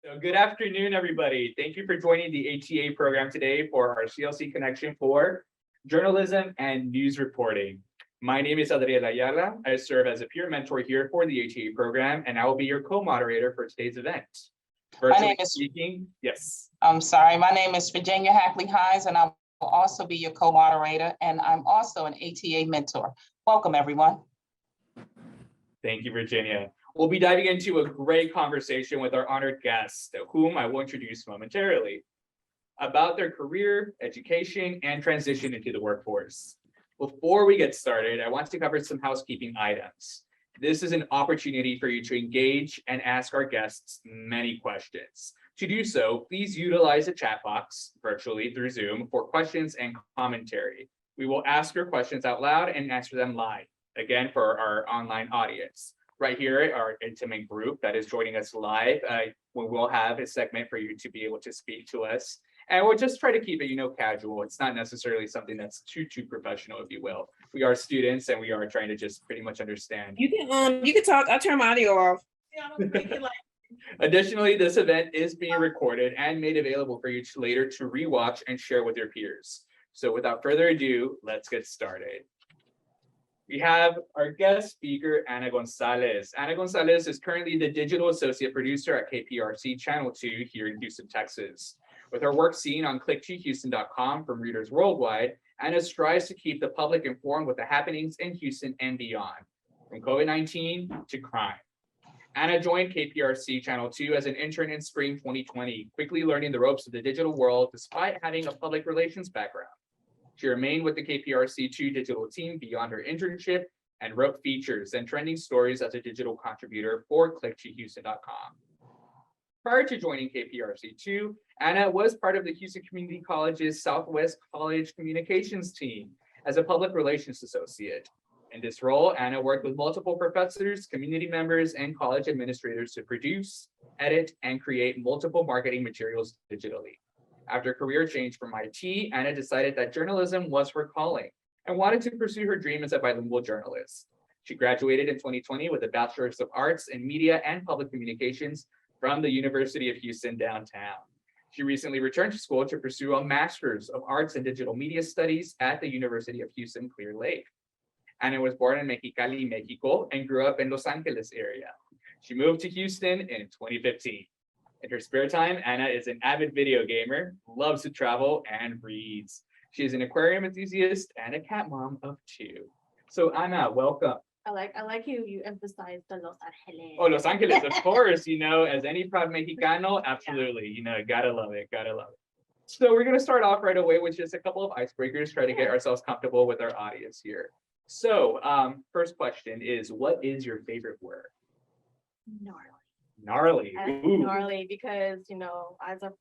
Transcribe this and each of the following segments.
So good afternoon, everybody. Thank you for joining the ATA program today for our CLC connection for journalism and news reporting. My name is Adriel Ayala. I serve as a peer mentor here for the ATA program, and I will be your co-moderator for today's event. Virtually speaking, yes. I'm sorry, my name is Virginia Hackley Hines, and I will also be your co-moderator, and I'm also an ATA mentor. Welcome, everyone. Thank you, Virginia. We'll be diving into a great conversation with our honored guest, whom I will introduce momentarily, about their career, education, and transition into the workforce. Before we get started, I want to cover some housekeeping items. This is an opportunity for you to engage and ask our guests many questions. To do so, please utilize the chat box virtually through Zoom for questions and commentary. We will ask your questions out loud and answer them live, again, for our online audience. Right here, our intimate group that is joining us live, we will have a segment for you to be able to speak to us. And we'll just try to keep it, casual. It's not necessarily something that's too professional, if you will. We are students and we are trying to just pretty much understand. You can talk. I'll turn my audio off. Additionally, this event is being recorded and made available for you later to rewatch and share with your peers. So without further ado, let's get started. We have our guest speaker, Ana Gonzalez. Ana Gonzalez is currently the digital associate producer at KPRC Channel 2 here in Houston, Texas. With her work seen on click2houston.com from readers worldwide, Ana strives to keep the public informed with the happenings in Houston and beyond, from COVID-19 to crime. Ana joined KPRC Channel 2 as an intern in spring 2020, quickly learning the ropes of the digital world despite having a public relations background. She remained with the KPRC2 digital team beyond her internship and wrote features and trending stories as a digital contributor for click2houston.com. Prior to joining KPRC2, Ana was part of the Houston Community College's Southwest College Communications team as a public relations associate. In this role, Ana worked with multiple professors, community members, and college administrators to produce, edit, and create multiple marketing materials digitally. After a career change from IT, Ana decided that journalism was her calling and wanted to pursue her dream as a bilingual journalist. She graduated in 2020 with a Bachelor's of Arts in Media and Public Communications from the University of Houston downtown. She recently returned to school to pursue a Master's of Arts in Digital Media Studies at the University of Houston Clear Lake. Ana was born in Mexicali, Mexico, and grew up in Los Angeles area. She moved to Houston in 2015. In her spare time, Ana is an avid video gamer, loves to travel, and reads. She is an aquarium enthusiast and a cat mom of 2. So Ana, welcome. I like you emphasize the Los Angeles. Oh, Los Angeles, of course, as any proud Mexicano, absolutely, gotta love it. So we're gonna start off right away with just a couple of icebreakers, try to get ourselves comfortable with our audience here. So first question is, what is your favorite word? Gnarly. Gnarly. I like gnarly because, as a,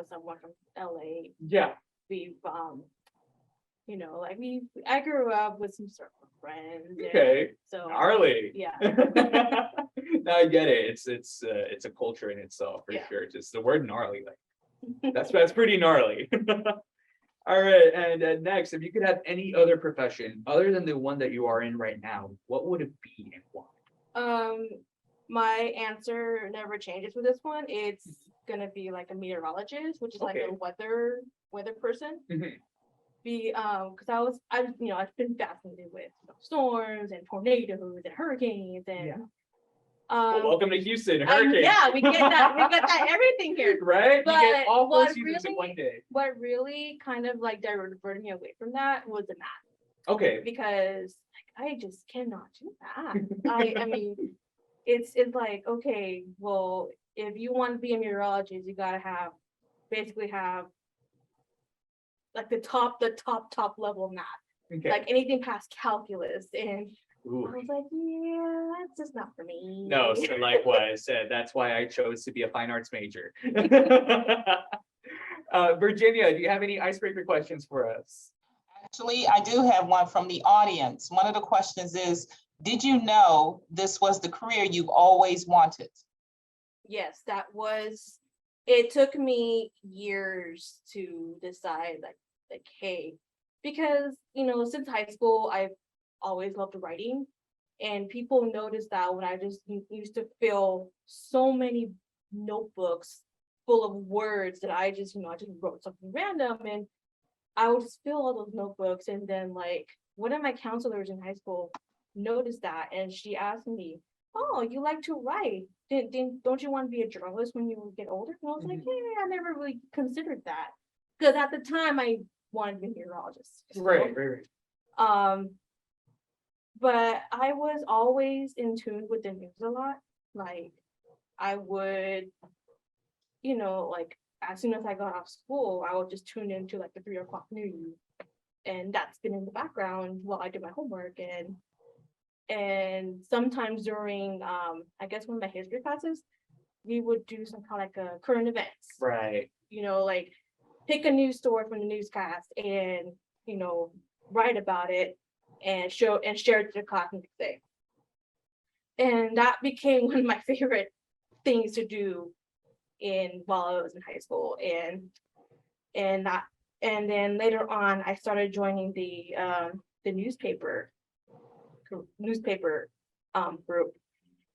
someone from LA, Yeah. we've, I grew up with some sort of friends. Okay. So Gnarly. Yeah. No, I get it. It's a culture in itself for sure. Just the word gnarly, that's pretty gnarly. All right, and next, if you could have any other profession other than the one that you are in right now, what would it be and why? My answer never changes with this one. It's gonna be like a meteorologist, which is like a weather person. Mhm. Because I've been fascinated with storms and tornadoes and hurricanes and Well, welcome to Houston, hurricanes. we get that. We got that everything here. Right? But you get all 4 what seasons in one day. What really kind of like diverted me away from that was the math. Okay. Because I just cannot do that. I mean, it's like, okay, well, if you want to be a meteorologist, you gotta basically have like the top level of math. Okay. Like anything past calculus. And Ooh. I was like, yeah, that's just not for me. No, so likewise, that's why I chose to be a fine arts major. Virginia, do you have any icebreaker questions for us? Actually, I do have one from the audience. One of the questions is, did you know this was the career you've always wanted? Yes, it took me years to decide like, hey, because, since high school, I've always loved writing, and people noticed that when I just used to fill so many notebooks full of words that I just, I just wrote something random, and I would just fill all those notebooks. And then like one of my counselors in high school noticed that, and she asked me, "Oh, you like to write? Don't you want to be a journalist when you get older?" And I was like, "Yeah, I never really considered that." Because at the time I wanted to be a meteorologist. Right. But I was always in tune with the news a lot. Like I would, like as soon as I got off school, I would just tune into like the 3 o'clock news. And that's been in the background while I do my homework. And sometimes during I guess one of my history classes, we would do some kind of like a current events. Right. Like pick a news story from the newscast and, write about it and share it to the class the next day. And that became one of my favorite things to do while I was in high school. And then later on I started joining the newspaper group.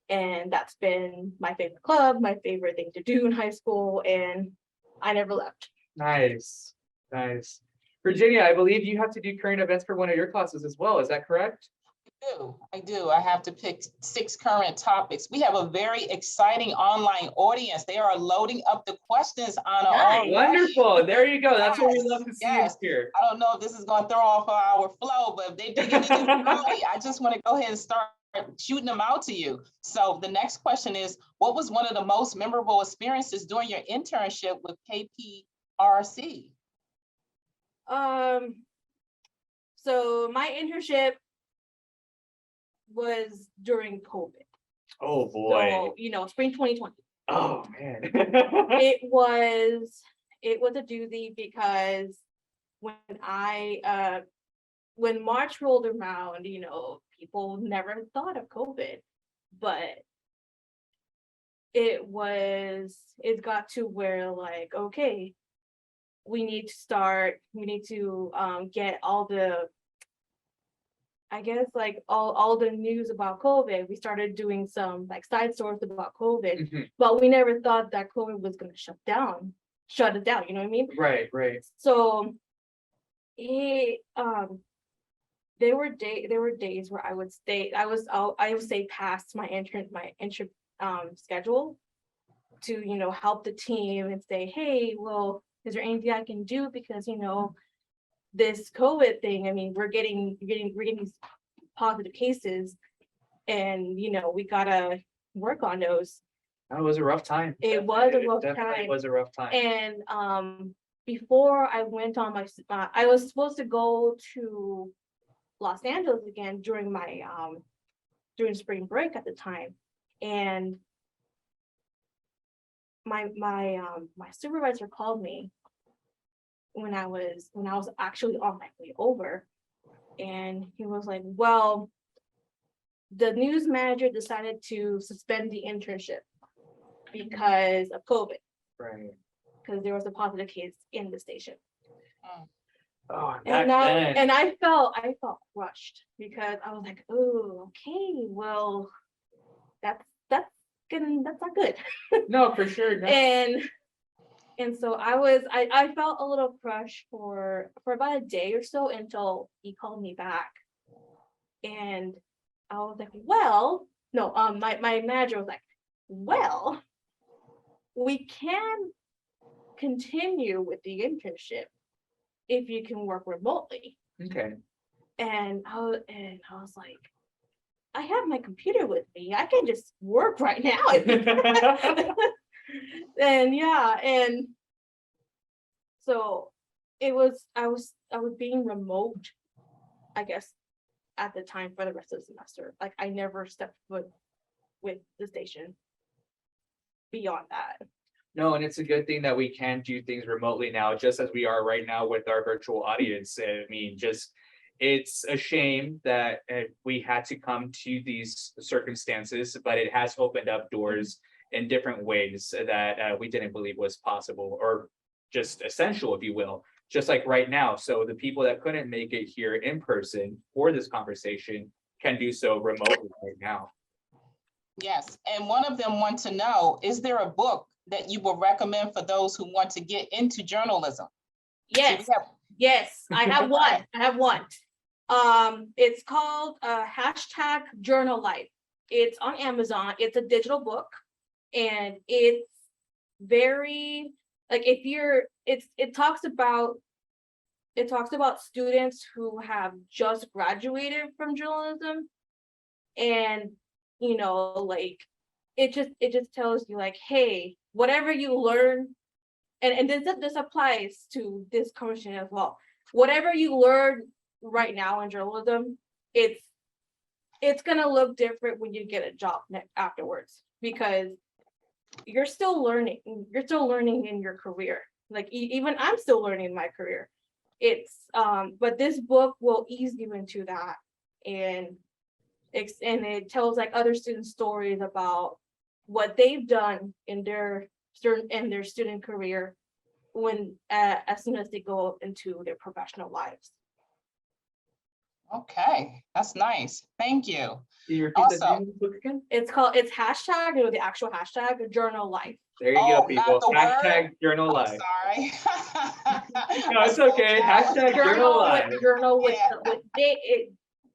And that's been my favorite club, my favorite thing to do in high school, and I never left. Nice. Virginia, I believe you have to do current events for one of your classes as well. Is that correct? I do. I have to pick 6 current topics. We have a very exciting online audience. They are loading up the questions on our Wonderful. There you go. That's what we love to see here. I don't know if this is going to throw off our flow, but if they're digging in early, I just want to go ahead and start shooting them out to you. So the next question is, what was one of the most memorable experiences during your internship with KPRC? So my internship was during COVID. Oh boy. So, spring 2020. Oh man. It was a doozy because when March rolled around, people never thought of COVID, but it got to where like, okay, we need to get all the, I guess like all the news about COVID. We started doing some like side stories about COVID, but we never thought that COVID was going to shut it down. You know what I mean? Right. So there were days where I would stay past my internship schedule to help the team and say, hey, well, is there anything I can do, because this COVID thing, I mean, we're getting these positive cases, and we gotta work on those. That was a rough time. It was a rough definitely time. was a rough time. And before I went on my, I was supposed to go to Los Angeles again during my during spring break at the time, and my supervisor called me when I was actually on my way over, and he was like, well, the news manager decided to suspend the internship because of COVID. Right. Because there was a positive case in the station. Oh, and I felt crushed, because I was like, oh, okay, well, that's not good. No, for sure. No. And so I felt a little crushed for about a day or so until he called me back. And I was like, well, no, my manager was like, well, we can continue with the internship if you can work remotely. Okay. And I was like, I have my computer with me. I can just work right now. And so I was being remote, I guess, at the time for the rest of the semester. Like I never stepped foot with the station beyond that. No, and it's a good thing that we can do things remotely now, just as we are right now with our virtual audience. I mean, it's a shame that we had to come to these circumstances, but it has opened up doors in different ways that we didn't believe was possible, or just essential, if you will, just like right now. So the people that couldn't make it here in person for this conversation can do so remotely right now. Yes, and one of them want to know, is there a book that you will recommend for those who want to get into journalism? So we Yes, have- yes, I have one. I have one. It's called hashtag Journal Life. It's on Amazon. It's a digital book, and it's very like if you're it talks about students who have just graduated from journalism, and like it just tells you like, hey, whatever you learn, and this applies to this conversation as well. Whatever you learn right now in journalism, it's gonna look different when you get a job afterwards, because you're still learning. You're still learning in your career. Like even I'm still learning in my career. But this book will ease you into that, and it tells like other student stories about what they've done in their student career when as soon as they go into their professional lives. Okay, that's nice. Thank you. Can you repeat that Also- name of the book again? It's hashtag, the actual hashtag Journal Life. There you Oh, go, not people. the word? Hashtag Journal I'm Life. sorry. No, it's okay. Hashtag Journal Life. Journal with Yeah. with J.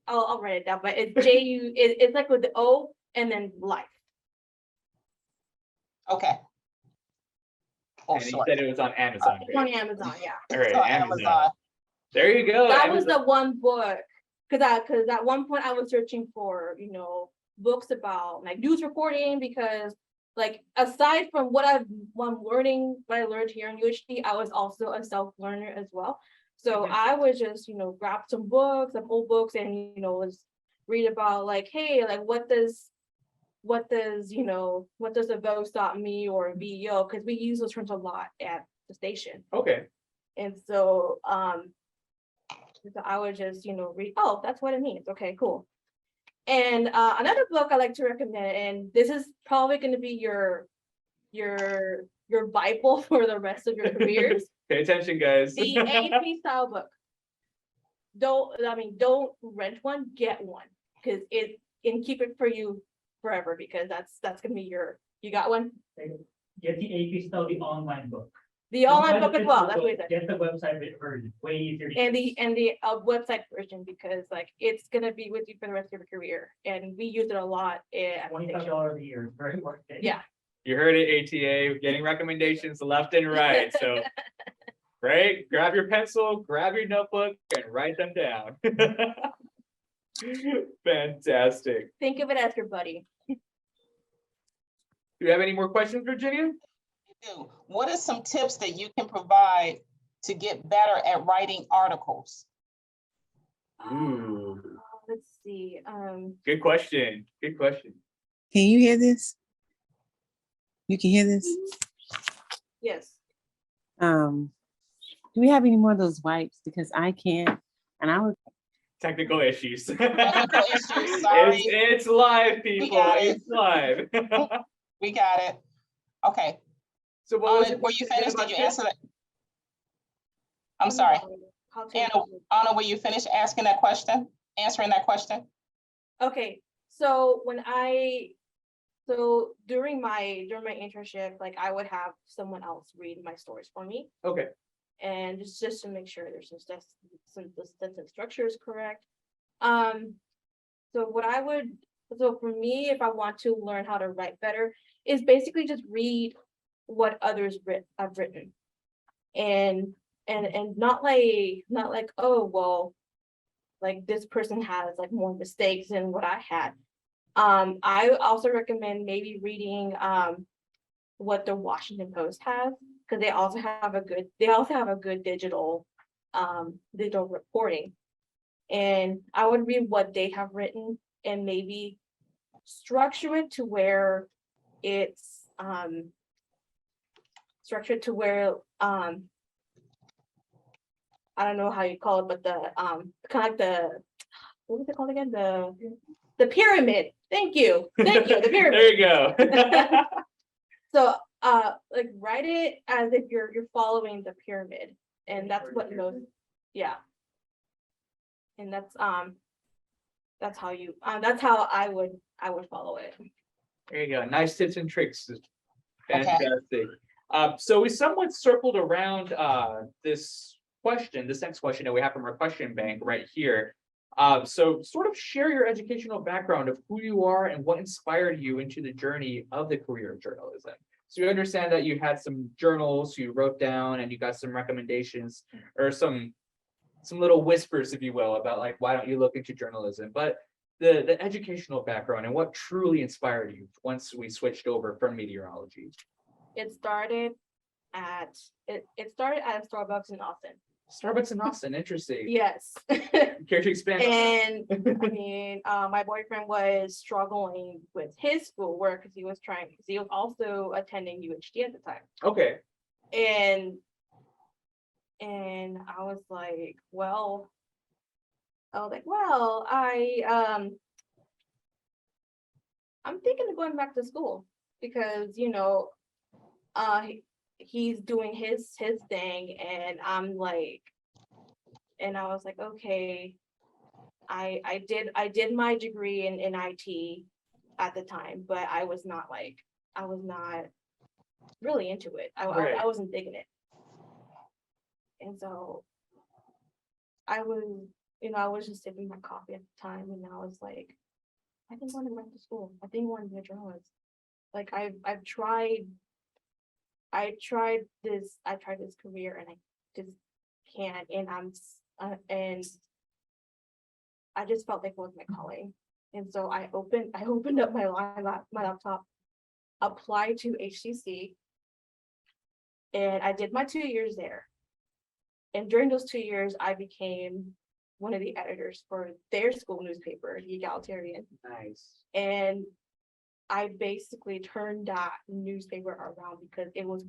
I'll write it down, but it's J-U. It's like with the O and then life. Okay. Oh, And you short. said it was on Amazon. It's on Amazon, yeah. All right, It's on Amazon. There you go. That was Amazon. the one book, because at one point I was searching for books about like news reporting, because like aside from what I learned here in UHD, I was also a self-learner as well. So Mhm. I would just grab some books, some old books, and was read about like, hey, like what does a VO.me or a VEO, because we use those terms a lot at the station. Okay. And so I would just read, oh, that's what it means. Okay, cool. And another book I like to recommend, and this is probably going to be your Bible for the rest of your careers. Pay attention, guys. The AP style book. Don't rent one, get one, because and keep it for you forever, because that's gonna be you got one? Get the AP style, the online book. The online book as well, that's what it said. Get the website version, way easier. to And use. the website version, because like it's gonna be with you for the rest of your career, and we use it a lot at the station. $25 a year, very worth it. Yeah. You heard it, ATA, getting recommendations left and right. So, right, grab your pencil, grab your notebook, and write them down. Fantastic. Think of it as your buddy. Do you have any more questions, Virginia? What are some tips that you can provide to get better at writing articles? Ooh, Let's see. good question. Good question. Can you hear this? You can hear this? Yes. Do we have any more of those wipes? Because I can't, and I was, Technical issues. Technical issues, sorry. It's live, people. got it. It's live. We got it. Okay. So what was Anna, it were you finished? Did you about answer that? I'm sorry. How to- Anna, were you finished answering that question? Okay, so during my internship, like I would have someone else read my stories for me, Okay. and just to make sure there's some sentence structure is correct. So for me, if I want to learn how to write better, is basically just read what others have written, and not like, oh well, like this person has like more mistakes than what I had. I also recommend maybe reading what the Washington Post has, because they also have a good digital reporting. And I would read what they have written and maybe structure it to where it's structured to where I don't know how you call it, but the kind of like what was it called again? The pyramid. Thank you. The pyramid. There you go. So like write it as if you're following the pyramid, and that's what most, yeah. And that's how I would follow it. There you go. Nice tips and tricks. Okay. Fantastic. So we somewhat circled around this question, this next question that we have from our question bank right here. So sort of share your educational background of who you are and what inspired you into the journey of the career of journalism. So you understand that you had some journals you wrote down and you got some recommendations or some little whispers, if you will, about like, why don't you look into journalism? But the educational background and what truly inspired you once we switched over from meteorology. It started at it started at a Starbucks in Austin. Starbucks in Austin, interesting. Yes. Care to expand? And I mean, my boyfriend was struggling with his schoolwork because he was also attending UHD at the time. Okay. And I was like, well, I'm thinking of going back to school because, he's doing his thing and I'm like, and I was like, okay, I did my degree in IT at the time, but I was not really into it. Right. I wasn't digging it. And so I was just sipping my coffee at the time and I was like, I think I want to go back to school. I think I want to be a journalist. Like I've tried this career and I just can't, and and I just felt like it was my calling. And so I opened up my laptop, applied to HCC, and I did my 2 years there. And during those 2 years, I became one of the editors for their school newspaper, the Egalitarian. Nice. And I basically turned that newspaper around because it was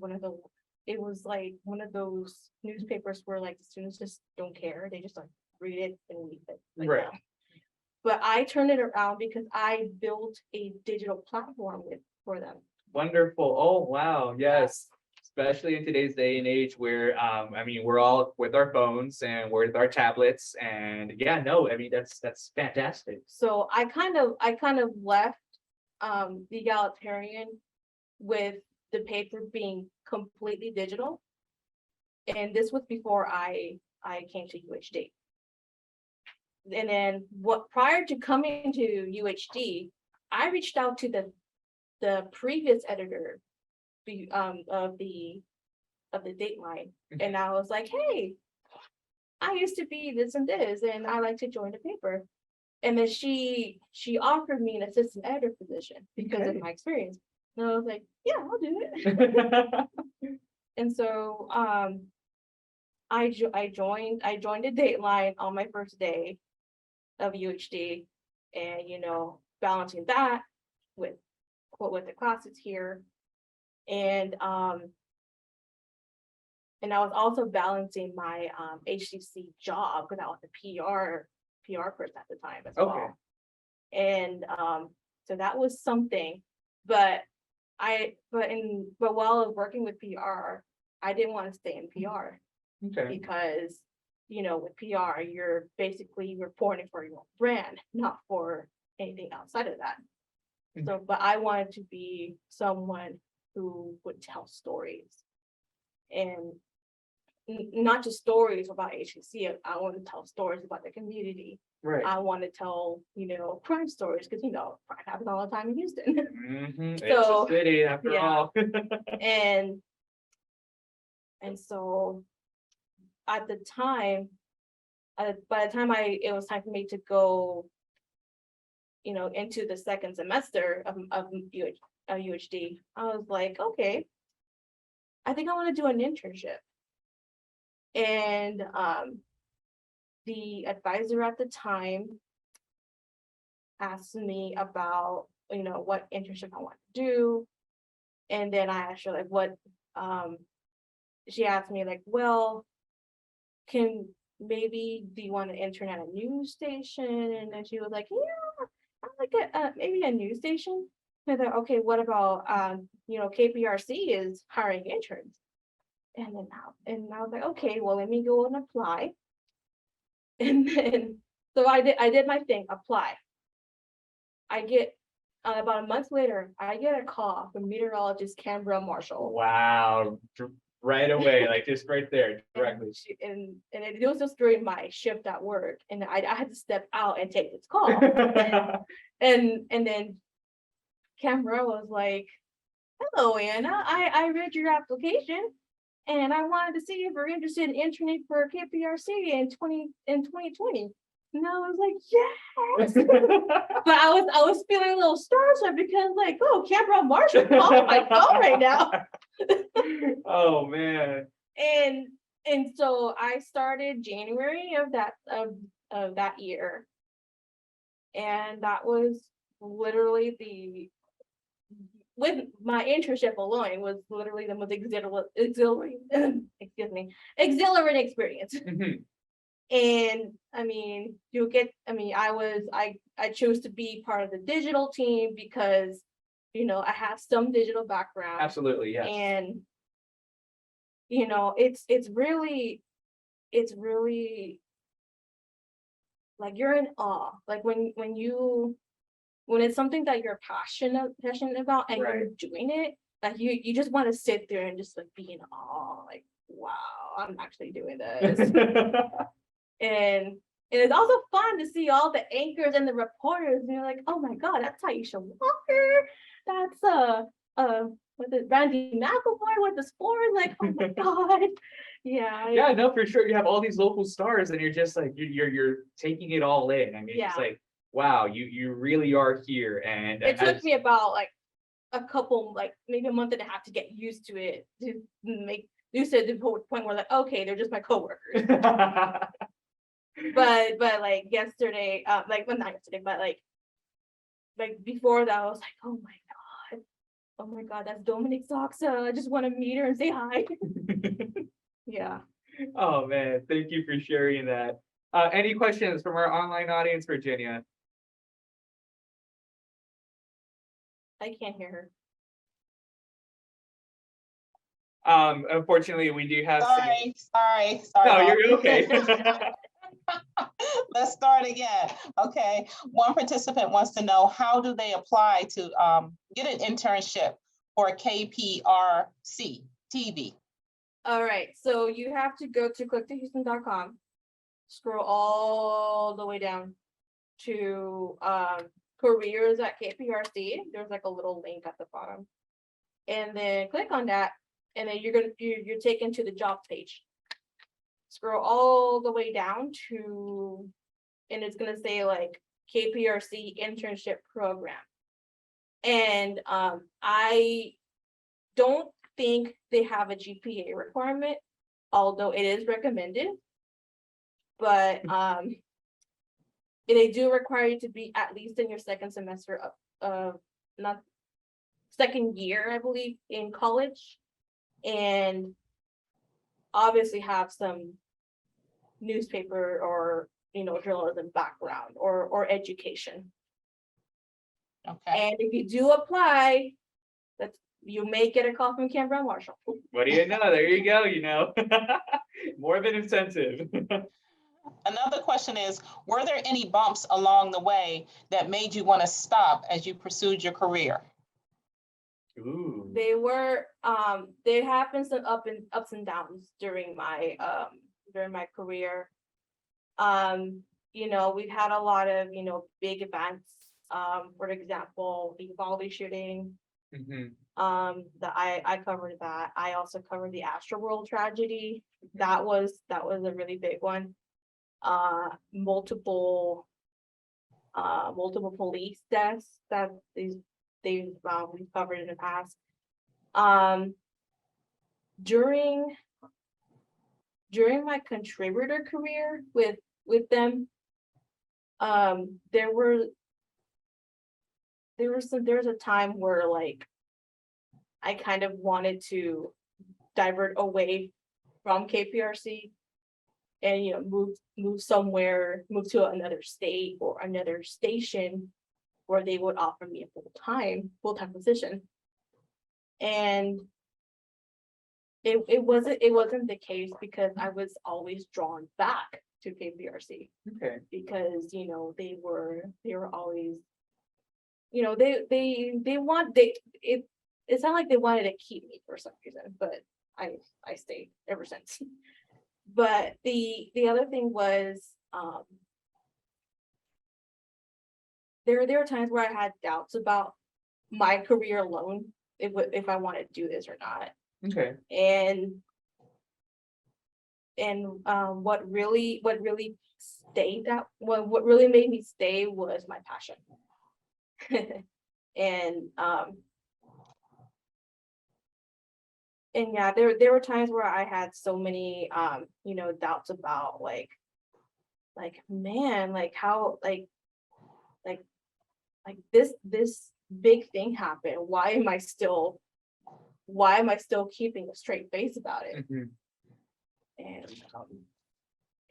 like one of those newspapers where like the students just don't care. They just like read it and leave it. Like Right. that. But I turned it around because I built a digital platform for them. Wonderful. Oh, wow. Yes. Especially in today's day and age where, I mean, we're all with our phones and we're with our tablets and yeah, no, I mean, that's fantastic. So I kind of left the Egalitarian with the paper being completely digital. And this was before I came to UHD. And then prior to coming to UHD, I reached out to the previous editor of the Dateline, and I was like, hey, I used to be this and this, and I like to join the paper. And then she offered me an assistant editor position because of my experience. And I was like, yeah, I'll do it. And so I joined the Dateline on my first day of UHD, and balancing that with the classes here. And I was also balancing my HCC job because I was a PR person at the time as well. And so that was something, but while I was working with PR, I didn't want to stay in PR. Okay. Because with PR, you're basically reporting for your own brand, not for anything outside of that. So, but I wanted to be someone who would tell stories, and not just stories about HCC. I want to tell stories about the community. Right. I want to tell, crime stories because, crime happens all the time in Houston. Mm-hmm. So, it's a city after all. And so at the time, by the time it was time for me to go, into the second semester of UHD, I was like, okay, I think I want to do an internship. And the advisor at the time asked me about, what internship I want to do. And then I asked her like she asked me like, well, do you want to intern at a news station? And then she was like, yeah, I like maybe a news station. And I thought, okay, what about KPRC is hiring interns. And I was like, okay, well, let me go and apply. And then so I did my thing, apply. I get about a month later, I get a call from meteorologist Canberra Marshall. Wow, right away, like just right there, directly. And it was just during my shift at work, and I had to step out and take this call. And then Canberra was like, "Hello, Anna. I read your application, and I wanted to see if you're interested in interning for KPRC in 2020." And I was like, yes. But I was feeling a little starstruck because like, oh, Canberra Marshall calling my phone right now. Oh man. And so I started January of that year. And that was literally with my internship alone was literally the most exhilarating exhilarating experience. Mhm. And I mean, I chose to be part of the digital team because, I have some digital background. Absolutely, yes. And, it's really like you're in awe. Like when it's something that you're passionate about and Right. you're doing it, like you just want to sit there and just like be in awe, like, wow, I'm actually doing this. And it's also fun to see all the anchors and the reporters, and you're like, oh my God, that's Aisha Walker. That's with the Randy McElroy with the sport. Like, oh my God. Yeah. Yeah, no, for sure. You have all these local stars, and you're just like you're taking it all in. I mean, it's Yeah. like, wow, you really are here. And It took as- me about like a couple, like maybe a month and a half to get used to it, to make used to it to the point where like, okay, they're just my coworkers. But like yesterday, like well, not yesterday, but like before that, I was like, oh my God, that's Dominic Soxa. I just want to meet her and say hi. Yeah. Oh man, thank you for sharing that. Any questions from our online audience, Virginia? I can't hear her. Unfortunately, we do have. Sorry. No, Bob. you're okay. Let's start again. Okay, one participant wants to know, how do they apply to get an internship for KPRC TV? All right, so you have to go to clicktohouston.com, scroll all the way down to careers at KPRC. There's like a little link at the bottom, and then click on that, and then you're taken to the jobs page. Scroll all the way down to, and it's gonna say like KPRC internship program. And I don't think they have a GPA requirement, although it is recommended. But they do require you to be at least in your second semester of not second year, I believe, in college, and obviously have some newspaper or journalism background or education. Okay, And if you do apply, you may get a call from Canberra Marshall. What do you know? There you go. More of an incentive. another question is, were there any bumps along the way that made you want to stop as you pursued your career? Ooh. They were there happened some ups and downs during my career. We've had a lot of big events. For example, the volley shooting. Mhm. That I covered that. I also covered the Astroworld tragedy. That was a really big one. Multiple police deaths that we've covered in the past. During my contributor career with them, there was a time where like I kind of wanted to divert away from KPRC and move somewhere, move to another state or another station where they would offer me a full-time position. And it wasn't the case because I was always drawn back to KPRC Okay. because they were always you know, it's not like they wanted to keep me for some reason, but I stayed ever since. But the other thing was, there were times where I had doubts about my career alone, if I wanted to do this or not. Okay. And what really made me stay was my passion. And yeah, there were times where I had so many you know, doubts about like man, like how like this big thing happened. Why am I still keeping a straight face about it? Mhm.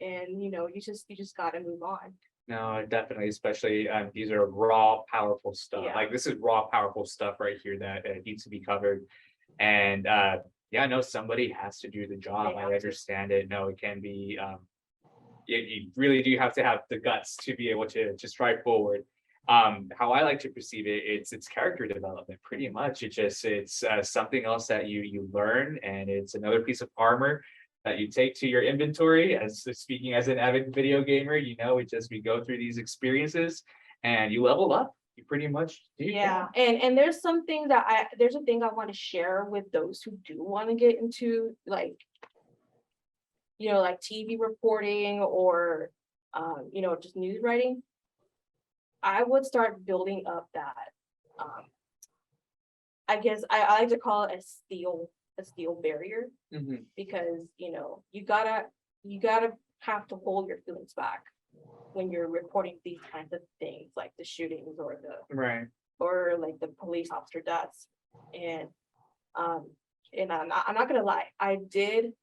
And you know, you just gotta move on. No, definitely, especially these are raw, powerful stuff. Yeah. Like this is raw, powerful stuff right here that needs to be covered. And yeah, no, somebody has to do the job. They I have to. understand it. No, it can be you really do have to have the guts to be able to strive forward. How I like to perceive it, it's character development pretty much. It's something else that you learn, and it's another piece of armor that you take to your inventory. As speaking as an avid video gamer, you know, we go through these experiences and you level up. You pretty much do. Yeah, and there's something that there's a thing I want to share with those who do want to get into, like, you know, like TV reporting or you know, just news writing. I would start building up that I guess I like to call it a steel barrier, Mhm. because you know, you gotta have to hold your feelings back when you're reporting these kinds of things, like the shootings or Right. like the police officer deaths. And I'm not gonna lie, I did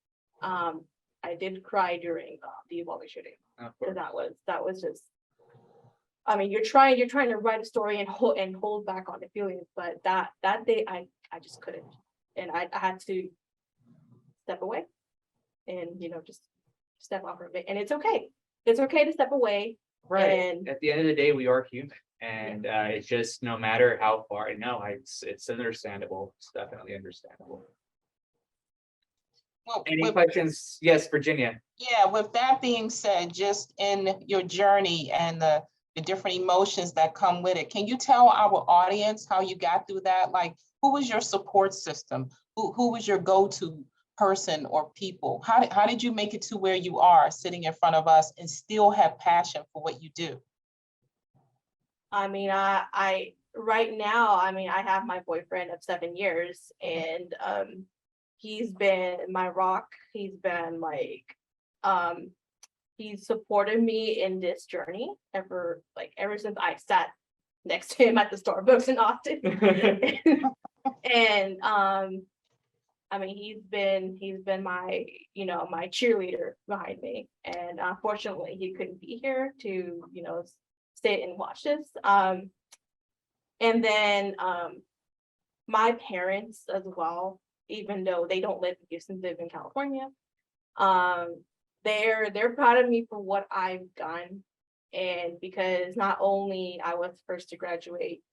cry during the Uvalde shooting, Of because course. that was just, I mean, you're trying to write a story and hold back on the feelings, but that day I just couldn't, and I had to step away and, you know, just step off of it. And it's okay to step away. Right. And At the end of the day, we are human, and it's just no matter how far. No, it's understandable. It's definitely understandable. Well, Any questions? Yes, Virginia. yeah, with that being said, just in your journey and the different emotions that come with it, can you tell our audience how you got through that? Like, who was your support system? Who was your go-to person or people? How did you make it to where you are sitting in front of us and still have passion for what you do? I mean, I right now, I mean, I have my boyfriend of 7 years, and he's been my rock. He's been like, he's supported me in this journey ever since I sat next to him at the Starbucks in Austin. And I mean, he's been my, you know, my cheerleader behind me. And unfortunately, he couldn't be here to, you know, sit and watch this. And then my parents as well, even though they don't live in Houston, they live in California. They're proud of me for what I've done. And because not only I was first to graduate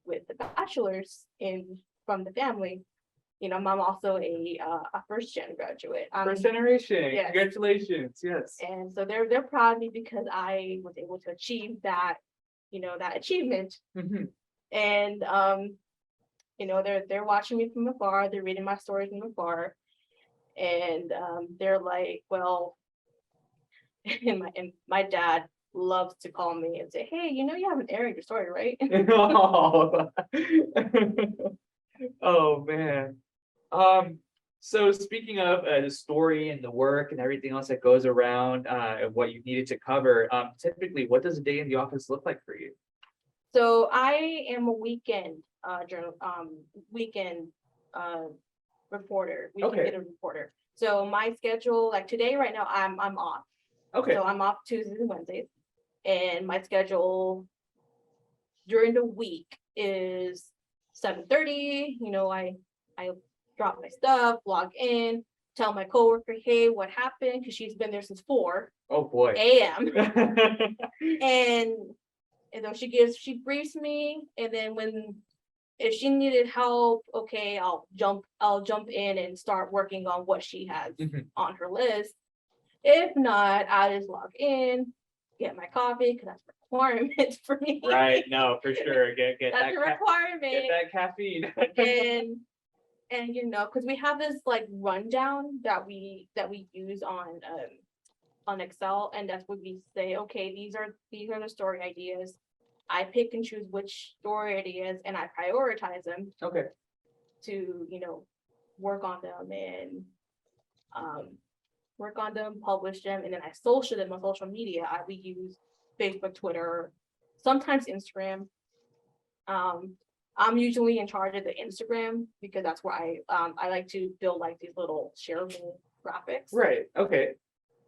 with the bachelor's from the family, you know, I'm also a first gen graduate. First generation. Yes. Congratulations. Yes. And so they're proud of me because I was able to achieve that, you know, that achievement. Mhm. And you know, they're watching me from afar, they're reading my stories from afar. And they're like, well, and my dad loves to call me and say, hey, you know, you haven't aired your story, right? Oh. Oh man. So speaking of the story and the work and everything else that goes around and what you needed to cover, typically what does a day in the office look like for you? So I am a weekend reporter, weekend Okay. data reporter. So my schedule, like today, right now, I'm off. Okay. So I'm off Tuesdays and Wednesdays. And my schedule during the week is 7:30. You know, I drop my stuff, log in, tell my coworker, hey, what happened? Because she's been there since 4 Oh boy. a.m. and And then she briefs me, and then if she needed help, okay, I'll jump in and start working on what she has Mhm. on her list. If not, I just log in, get my coffee, because that's a requirement for me. Right, no, for sure, get That's that, a get requirement. that caffeine. And because we have this like rundown that we use on Excel, and that's what we say, okay, these are the story ideas. I pick and choose which story ideas and I prioritize them Okay, to, work on them and publish them, and then I social them on social media. We use Facebook, Twitter, sometimes Instagram. I'm usually in charge of the Instagram because that's where I like to build like these little shareable graphics. right, okay,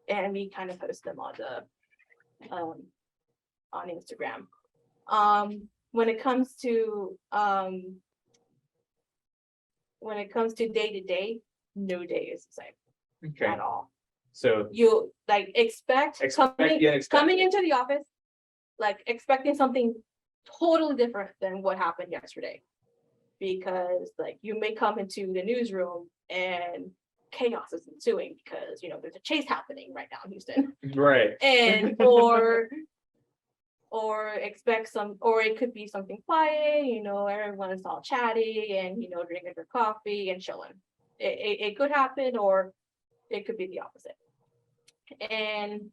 And we kind of post them on Instagram. When it comes to day to day, no day is the same okay. at all. So You like expect expect coming the unexpected. coming into the office, like expecting something totally different than what happened yesterday. Because like you may come into the newsroom and chaos is ensuing because there's a chase happening right now in Houston. Right. And or expect or it could be something quiet, everyone's all chatty and drinking their coffee and chilling. It could happen, or it could be the opposite. And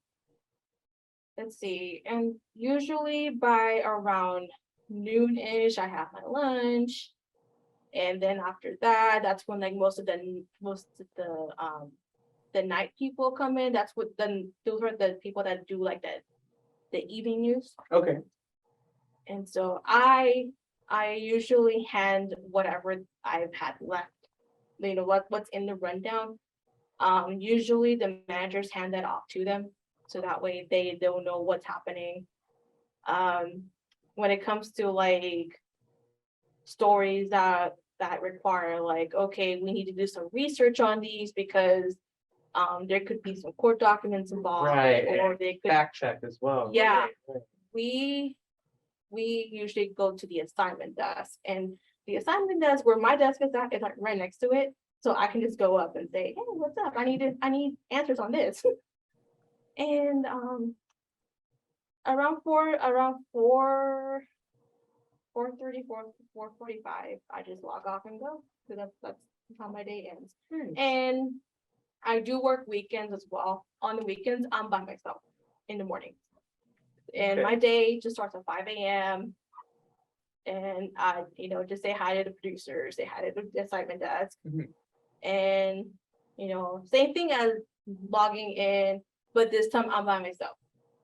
let's see, and usually by around noon-ish, I have my lunch. And then after that, that's when like most of the night people come in. Those are the people that do like the evening news. Okay, And so I usually hand whatever I've had left, what's in the rundown. Usually the managers hand that off to them, so that way they don't know what's happening. When it comes to like stories that require like, okay, we need to do some research on these because there could be some court documents involved, Right, or they could fact check as well. Yeah. Right. we usually go to the assignment desk, and the assignment desk where my desk is at is like right next to it. So I can just go up and say, hey, what's up? I need answers on this. And around 4:30, 4:45, I just log off and go. So that's how my day ends. And I do work weekends as well. On the weekends, I'm by myself in the morning. And Okay. my day just starts at 5 a.m. And I, just say hi to the producers, say hi to the assignment desk. Mhm. And, same thing as logging in, but this time I'm by myself.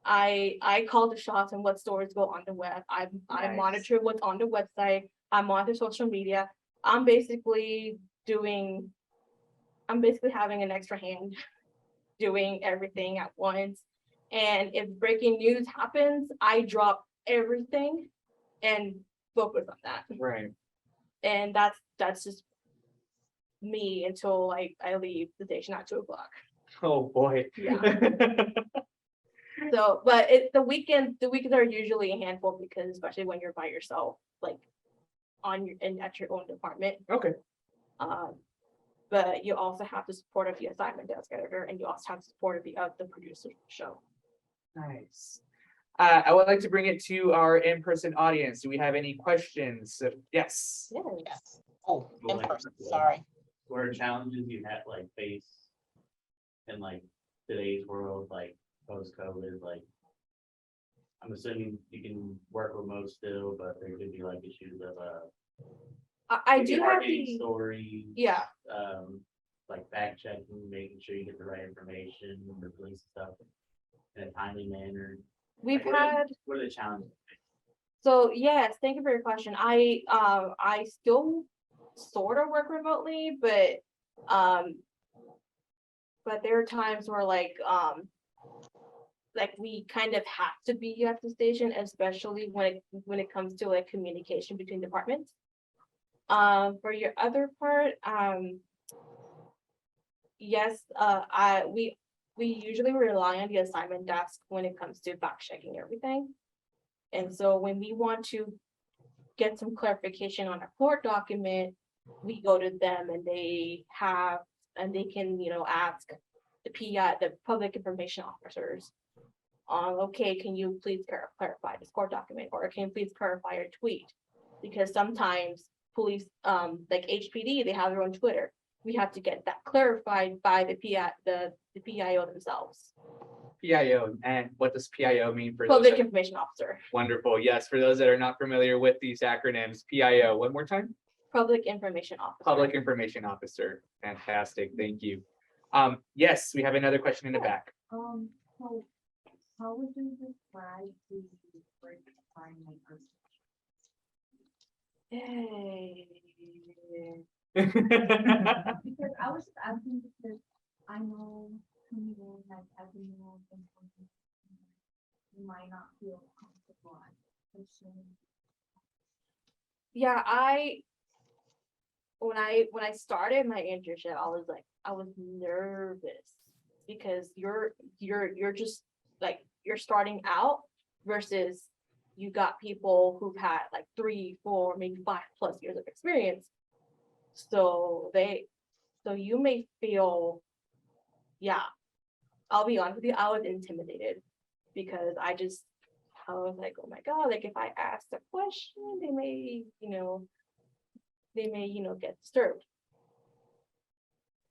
I call the shots and what stories go on the web. I Nice. monitor what's on the website. I monitor social media. I'm basically having an extra hand doing everything at once. And if breaking news happens, I drop everything and focus on that. Right. And that's just me until like I leave the station at 2:00. Oh, boy. Yeah. So, but the weekends are usually a handful because especially when you're by yourself, like at your own department. Okay. But you also have the support of the assignment desk editor, and you also have the support of the producer of the show. Nice. I would like to bring it to our in-person audience. Do we have any questions? Yes. Yes. Oh, in Like, person, sorry. What are challenges you had like face in like today's world, like post-COVID, like I'm assuming you can work remote still, but there could be like issues of I do have marketing the stories, yeah. like fact checking, making sure you get the right information, the police stuff in a timely manner. We've Like, had what are the challenges? So yes, thank you for your question. I still sort of work remotely, but there are times where like we kind of have to be at the station, especially when it comes to like communication between departments. For your other part, yes, we usually rely on the assignment desk when it comes to fact checking everything. And so when we want to get some clarification on a court document, we go to them and they can, ask the PI, the public information officers, okay, can you please clarify this court document, or can you please clarify your tweet? Because sometimes police, like HPD, they have their own Twitter. We have to get that clarified by the PI, the PIO themselves. PIO, and what does PIO mean for those? Public that- information officer, Wonderful. Yes, for those that are not familiar with these acronyms, PIO, one more time? public information officer. Public Information Officer. Fantastic. Thank you. Yes, we have another question in the back. So how would you describe the break assignment or Yay. because I was just asking because I know coming in like as a new employee, you might not feel comfortable at pushing. Yeah, when I started my internship, I was nervous because you're just like, you're starting out versus you got people who've had like 3, 4, maybe 5+ years of experience. So you may feel, yeah, I'll be honest with you, I was intimidated because I was like, oh my God, like if I ask a question, they may, get disturbed.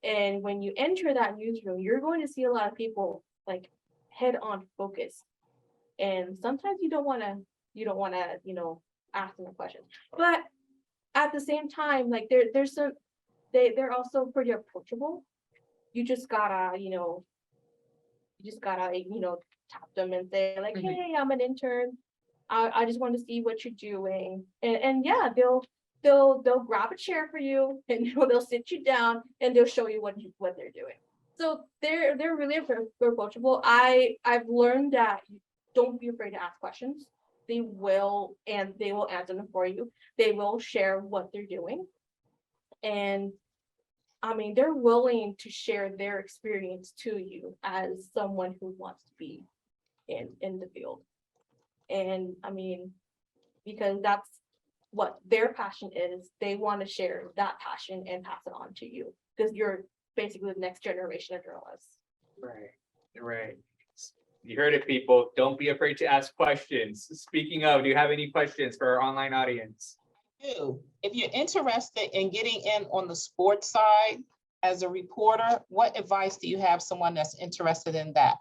And when you enter that newsroom, you're going to see a lot of people like head-on focus. And sometimes you don't want to, ask them a question. But at the same time, like they're also pretty approachable. You just gotta, tap them and say like, Mhm. hey, I'm an intern. I just want to see what you're doing. And yeah, they'll grab a chair for you and they'll sit you down and they'll show you what they're doing. So they're really approachable. I've learned that don't be afraid to ask questions. They will answer them for you. They will share what they're doing. And I mean, they're willing to share their experience to you as someone who wants to be in the field. And I mean, because that's what their passion is, they want to share that passion and pass it on to you because you're basically the next generation of journalists. Right. You heard it, people. Don't be afraid to ask questions. Speaking of, do you have any questions for our online audience? If you're interested in getting in on the sports side as a reporter, what advice do you have someone that's interested in that?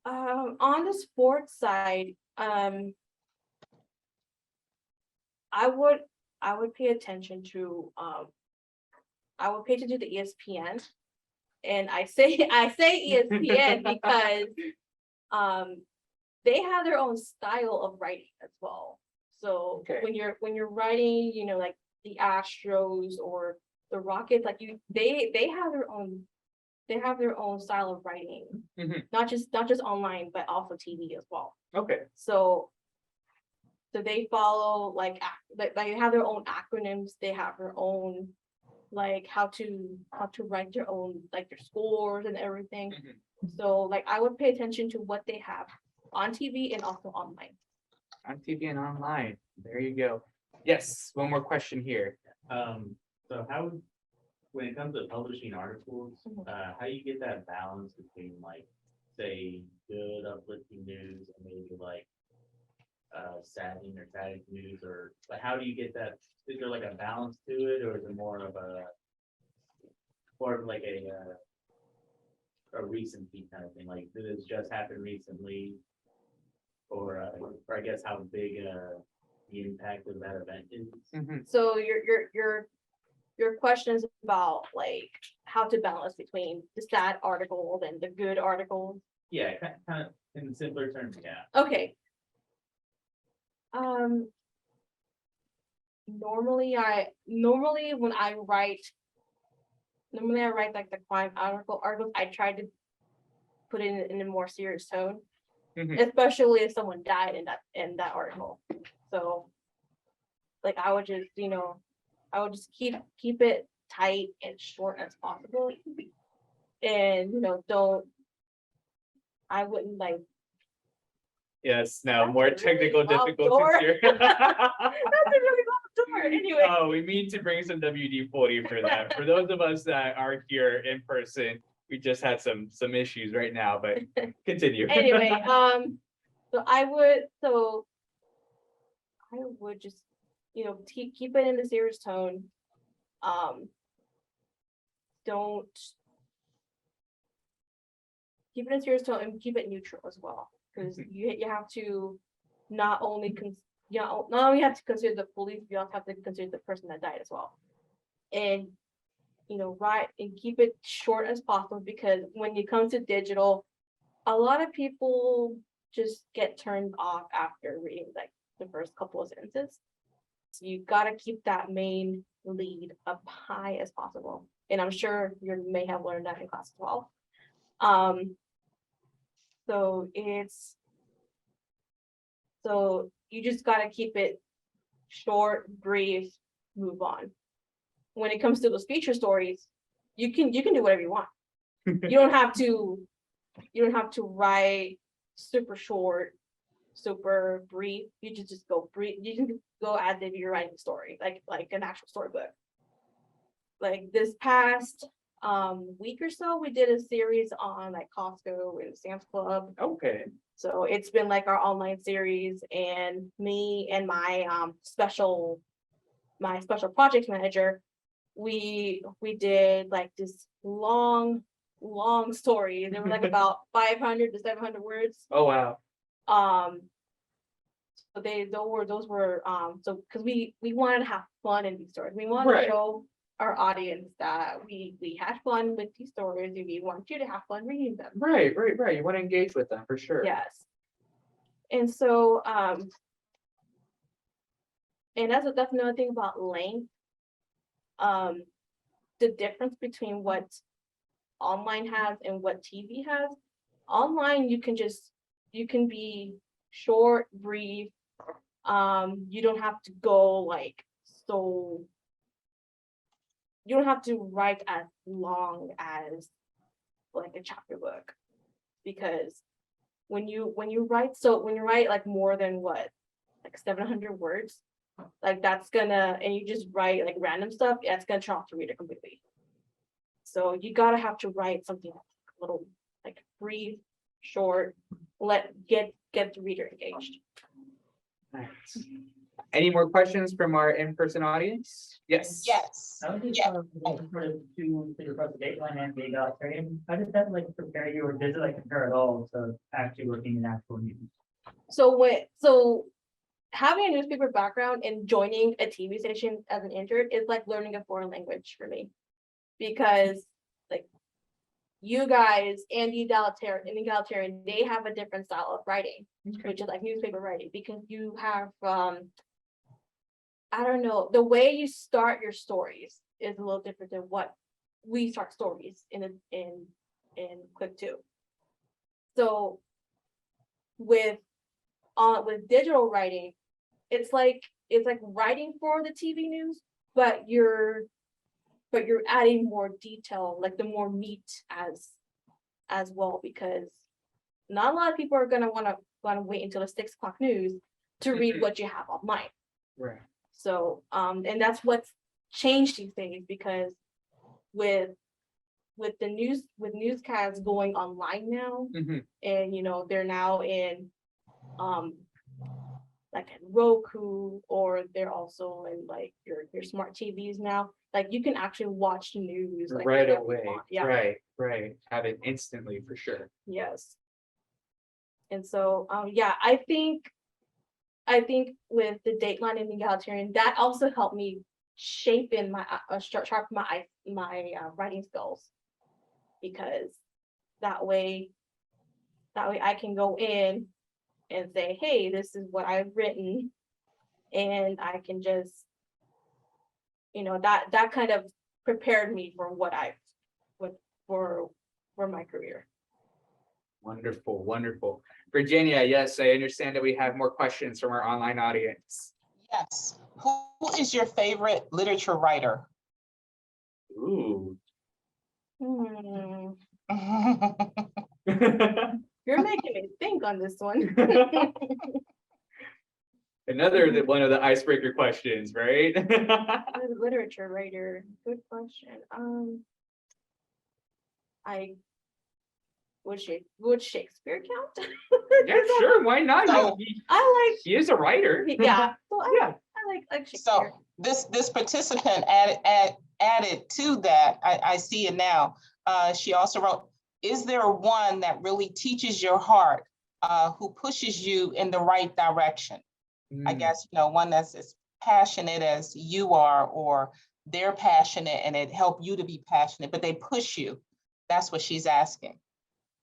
On the sports side, I would pay attention to the ESPN. And I say ESPN because they have their own style of writing as well. So Okay. when you're writing, like the Astros or the Rockets, like they have their own style of writing, Mhm. not just online, but also TV as well. Okay. So they follow like they have their own acronyms. They have their own like how to write their own like their scores and everything. Mhm. So like I would pay attention to what they have on TV and also online. On TV and online. There you go. Yes, one more question here. So when it comes to publishing articles, Mhm. how do you get that balance between like, say, good uplifting news and maybe like saddening or tragic news, or like how do you get that? Is there like a balance to it, or is it more of like a recency kind of thing? Like, did this just happen recently? Or I guess how big the impact of that event is? Mhm. So your question is about like how to balance between the sad articles and the good articles. Yeah, kind of in simpler terms, yeah. Okay. Normally when I write like the crime articles, I try to put it in a more serious tone, Mhm. especially if someone died in that article. So like I would just keep it tight and short as possible. And I wouldn't like Yes, no, That's more a really technical loud difficulties door. here. That's a really long door. Anyway, Oh, we need to bring some WD-40 for that. For those of us that are here in person, we just had some issues right now, but continue. anyway, so I would just, keep it in the serious tone. Don't keep it in serious tone and keep it neutral as well, because you have to not only not only have to consider the police, you also have to consider the person that died as well. And write and keep it short as possible, because when it comes to digital, a lot of people just get turned off after reading like the first couple of sentences. So you got to keep that main lead up high as possible. And I'm sure you may have learned that in class as well. So you just got to keep it short, brief, move on. When it comes to those feature stories, you can do whatever you want. You don't have to write super short, super brief. You just go brief. You can go as if you're writing a story, like an actual storybook. Like this past week or so, we did a series on like Costco and Sam's Club. Okay. So it's been like our online series, and me and my special project manager, we did like this long story. They were like about 500 to 700 words. Oh, wow. So those were so because we wanted to have fun in these stories. We wanted Right. to show our audience that we had fun with these stories, and we want you to have fun reading them. Right. You want to engage with them for sure. Yes. And so and that's another thing about length. The difference between what online has and what TV has. Online, you can be short, brief. You don't have to go like so. You don't have to write as long as like a chapter book, because when you write like more than like 700 words, like that's gonna, and you just write like random stuff, that's gonna turn off the reader completely. So you gotta have to write something a little like brief, short, get the reader engaged. Nice. Any more questions from our in-person audience? Yes. Yes. I was just, Yeah. for the two, across the dateline and the egalitarian, how does that like prepare you, or does it like compare at all to actually working in actual news? So having a newspaper background and joining a TV station as an intern is like learning a foreign language for me, because like you guys and the egalitarian, they have a different style of writing, which is like newspaper writing, because you have I don't know, the way you start your stories is a little different than what we start stories in Quick 2. So with digital writing, it's like writing for the TV news, but you're adding more detail, like the more meat as well, because not a lot of people are gonna want to wait until the 6 o'clock news to read what you have online. Right. So and that's what's changed these days, because with newscasts going online now, and they're now in like Roku, or they're also in like your smart TVs now. Like you can actually watch the news like Right whenever you away. want. Yeah. Right. Have it instantly for sure. Yes. And so yeah, I think with the Dateline and egalitarian, that also helped me sharpen my writing skills, because that way I can go in and say, hey, this is what I've written, and I can just, that kind of prepared me for for my career. Wonderful. Virginia, yes, I understand that we have more questions from our online audience. Yes. Who is your favorite literature writer? Ooh. Hmm. You're making me think on this one. Another one of the icebreaker questions, right? I'm a literature writer. Good question. I would Shakespeare count? Yeah, sure, why not? So- He is a writer. Yeah. So Yeah. I like Shakespeare. So this participant added to that, I see it now. She also wrote, is there one that really teaches your heart, who pushes you in the right direction? I Mm. guess, one that's as passionate as you are, or they're passionate and it helped you to be passionate, but they push you. That's what she's asking.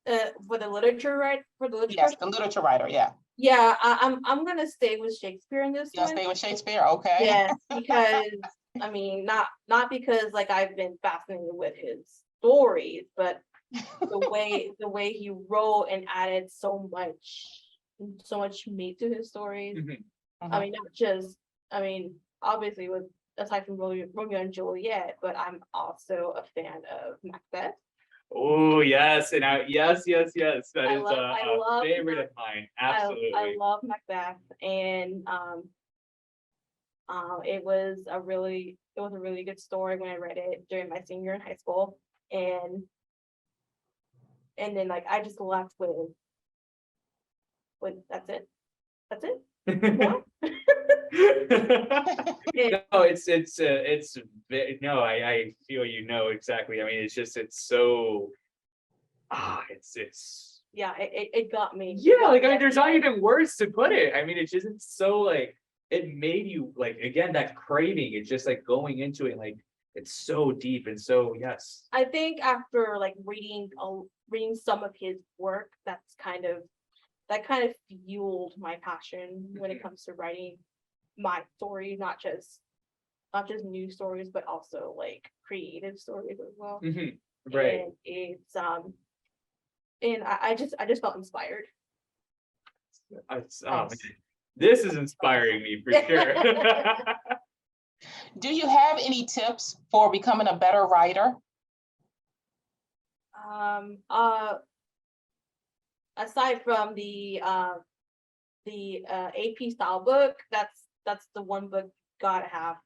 For the literature, right? For the literature. Yes, question? the literature writer, yeah. Yeah, I'm gonna stay with Shakespeare in this You'll one. stay with Shakespeare, okay? Yes, because I mean, not because like I've been fascinated with his stories, but the way he wrote and added so much meat to his stories. Mhm. I mean, not just, I mean, obviously with aside from Romeo and Juliet, but I'm also a fan of Macbeth. Oh, yes, and yes. That I is love a favorite of mine. Absolutely. I love Macbeth, and it was a really good story when I read it during my senior year in high school, and then like I just left with that's it. No? No, no, I feel exactly. I mean, it's so, it's. Yeah, it got me. Yeah, like, I mean, there's not even words to put it. I mean, it's just, it's so like, it made you like, again, that craving, it's just like going into it, like, it's so deep and so, yes. I think after like reading some of his work, that kind of fueled my passion when it comes to writing my stories, not just news stories, but also like creative stories as well. Mhm, right. And it's and I just felt inspired. Oh, man. This is inspiring me for sure. Do you have any tips for becoming a better writer? Aside from the AP style book, that's the one book you gotta have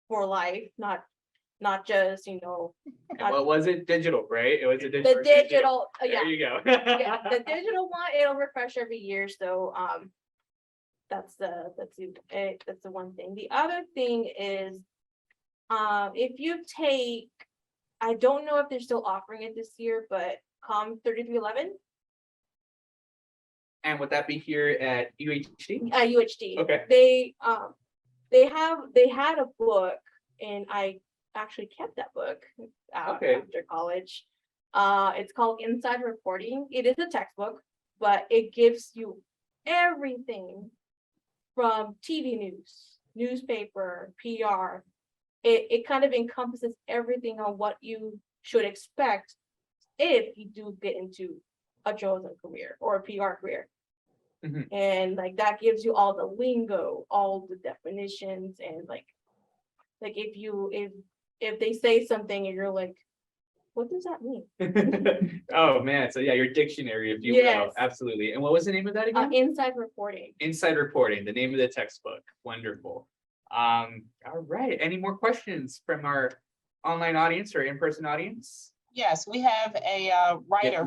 for life, not just And what was it? Digital, right? It was a the digital. digital. Yeah, There you go. yeah, the digital one, it'll refresh every year. So that's the one thing. The other thing is if you take, I don't know if they're still offering it this year, but Com 3311. And would that be here at UHD? UHD. Okay. They had a book, and I actually kept that book Okay. after college. It's called Inside Reporting. It is a textbook, but it gives you everything from TV news, newspaper, PR. It kind of encompasses everything on what you should expect if you do get into a journalism career or a PR career. Mhm. And like that gives you all the lingo, all the definitions, and like if they say something and you're like, what does that mean? Oh, man. So yeah, your dictionary, if you will. Yes. Absolutely. And what was the name of that again? Inside Reporting. Inside Reporting, the name of the textbook. Wonderful. All right. Any more questions from our online audience or in-person audience? Yes, we have a writer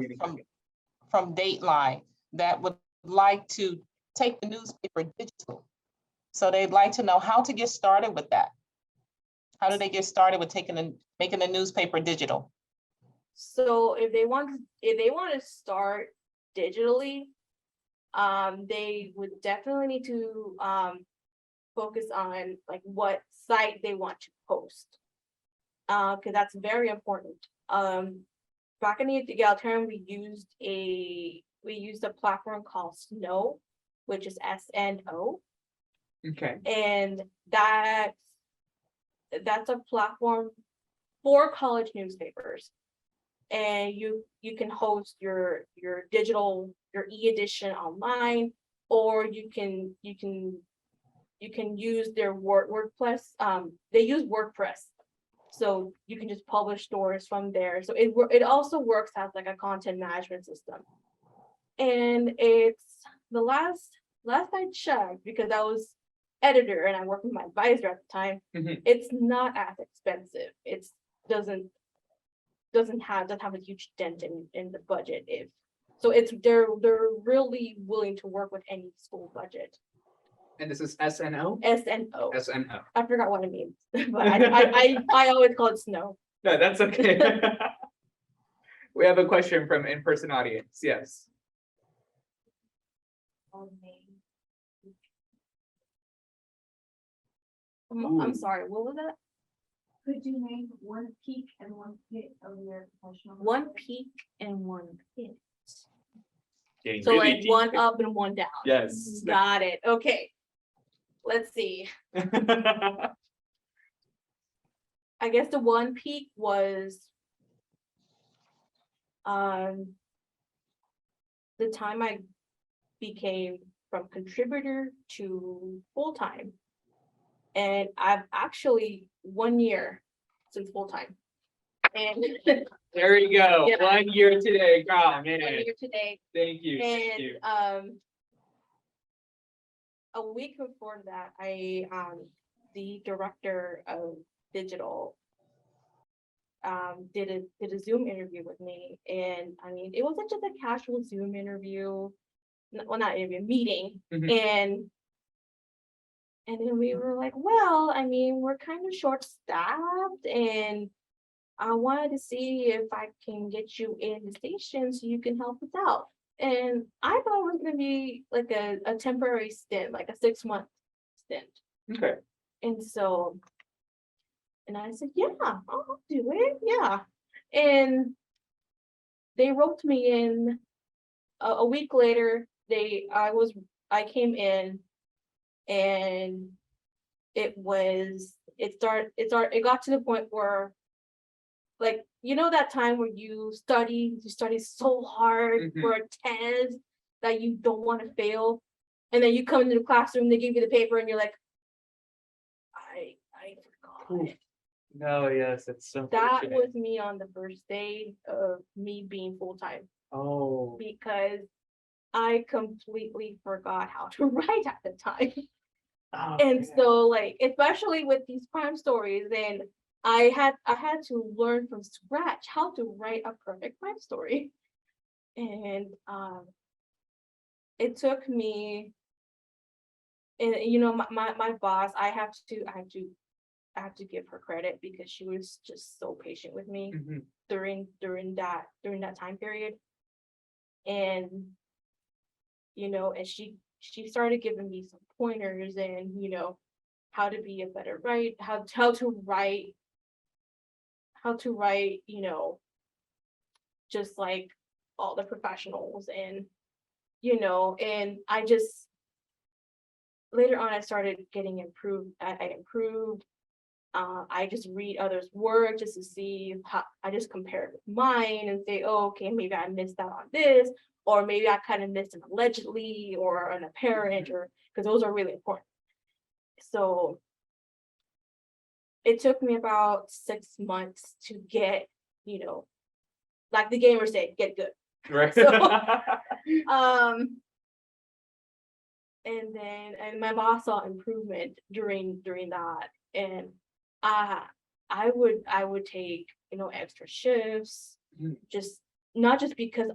from Dateline that would like to take the newspaper digital. So they'd like to know how to get started with that. How do they get started with making the newspaper digital? So if they want to start digitally, they would definitely need to focus on like what site they want to post, because that's very important. Back in the egalitarian, we used a platform called Snow, which is SNO, Okay. and that's a platform for college newspapers. And you can host your digital, your e-edition online, or you can use their WordPress. They use WordPress, so you can just publish stories from there. So it also works as like a content management system. And it's the last I checked, because I was editor and I worked with my advisor at the time, Mhm. it's not as expensive. It's doesn't have a huge dent in the budget. If so, it's they're really willing to work with any school budget. And this is SNO? SNO. SNO. I forgot what it means, but I always call it snow. No, that's okay. We have a question from in-person audience. Yes. I'm Ooh. sorry, what was that? Could you name one peak and one pit of your professional? One peak and one pit. Getting So really like deep. one up and one down. Yes. Got it. Okay. Let's see. I guess the one peak was the time I became from contributor to full-time. And I've actually 1 year since full-time. And There you go. Yeah. 1 year today. Oh, 1 man. year today. Thank you. Thank And you. a week before that, the director of digital did a Zoom interview with me, and I mean it wasn't just a casual Zoom interview, well, not interview, meeting, Mhm. and then we were like, well, I mean, we're kind of short-staffed, and I wanted to see if I can get you in the station so you can help us out. And I thought it was gonna be like a temporary stint, like a 6-month stint. Okay. And so, and I said, yeah, I'll do it. Yeah. And they roped me in. A week later, I came in, and it got to the point where, like, you know, that time where you study so hard Mhm. for a test that you don't want to fail, and then you come into the classroom, they give you the paper, and you're like, I forgot. Oof. No, yes, it's so That fortunate. was me on the first day of me being full-time, Oh, because I completely forgot how to write at the time. oh, And man. so, like, especially with these crime stories, and I had to learn from scratch how to write a perfect crime story. And it took me, and you know, my boss, I have to give her credit, because she was just so patient with me Mhm. during that time period. And you know, and she started giving me some pointers, and you know, how to be a better how to write, you know, just like all the professionals. And you know, and I just, later on I started getting improved. I improved. I just read others' work just to see how, I just compare it with mine and say, oh, okay, maybe I missed out on this, or maybe I kind of missed an allegedly or an apparent, or because those are really important. So it took me about 6 months to get, you know, like the gamers say, get good. Right. So, and my boss saw improvement during that, and I would take, you know, extra shifts, Mhm. just not just because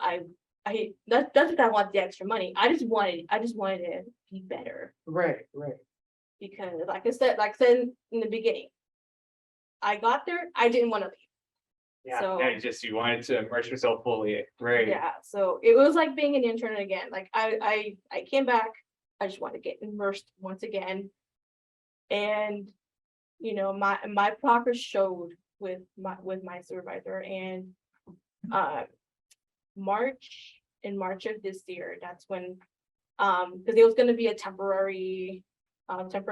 that's because I want the extra money. I just wanted to be better, Right, right. because like I said in the beginning, I got there, I didn't want to leave. Yeah, So- yeah, you wanted to immerse yourself fully, right? Yeah, so it was like being an intern again. Like I came back, I just want to get immersed once again. And you know, my progress showed with my supervisor. And in March of this year, that's when, because it was going to be a temporary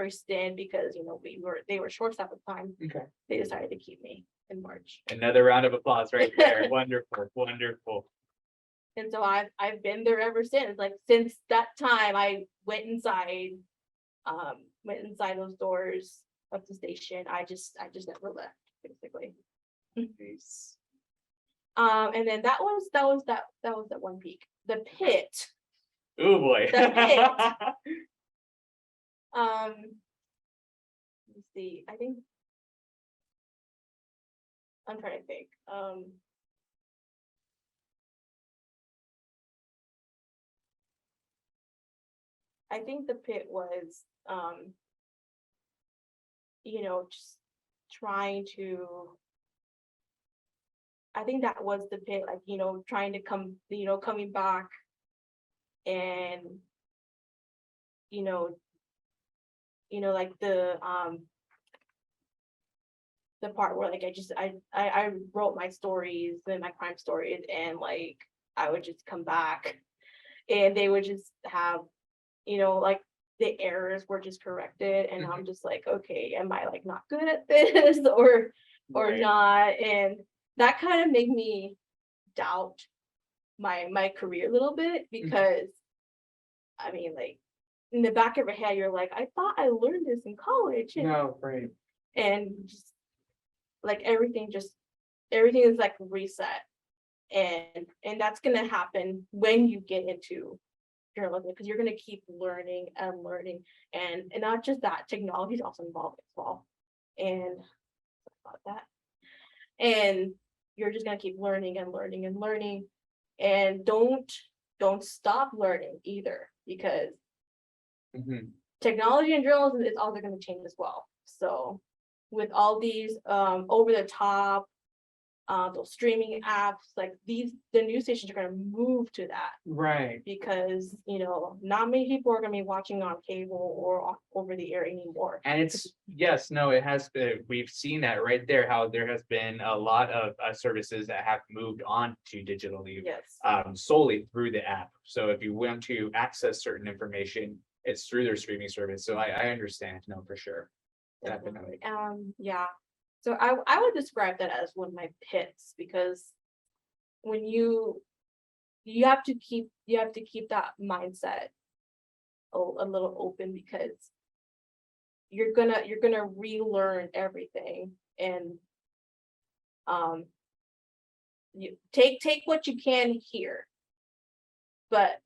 stint, because you know they were short-staffed at the time. Okay. They decided to keep me in March. Another round of applause right there. Wonderful, wonderful. And so I've been there ever since. Like, since that time, I went inside those doors of the station. I just never left, basically. Nice. And then that was that one peak. the pit. Oh, boy. Let's see, I think. I'm trying to think, I think the pit was, just trying to. I think that was the pit, like, trying to coming back and, like the part where like I wrote my stories and my crime stories, and like I would just come back and they would just have, like the errors were just corrected, and I'm just like, okay, am I like not good at this or Right. not? And that kind of made me doubt my career a little bit, because I mean, like in the back of your head, you're like, I thought I learned this in college, No, right. and just like everything is like reset, and that's gonna happen when you get into journalism, because you're gonna keep learning and learning, and not just that, technology is also involved as well, and about that, and you're just gonna keep learning and learning and learning, and don't stop learning either, because Mhm. technology and journalism is also going to change as well. So with all these over the top, those streaming apps, like the news stations are going to move to that, Right. because not many people are going to be watching on cable or over the air anymore. And it's, yes, no, it has been, we've seen that right there, how there has been a lot of services that have moved on to digitally, Yes. solely through the app. So if you want to access certain information, it's through their streaming service. So I understand, no, for sure. Definitely. Yeah. So I would describe that as one of my pits, because when you have to keep that mindset a little open, because you're gonna relearn everything, and you take what you can here, but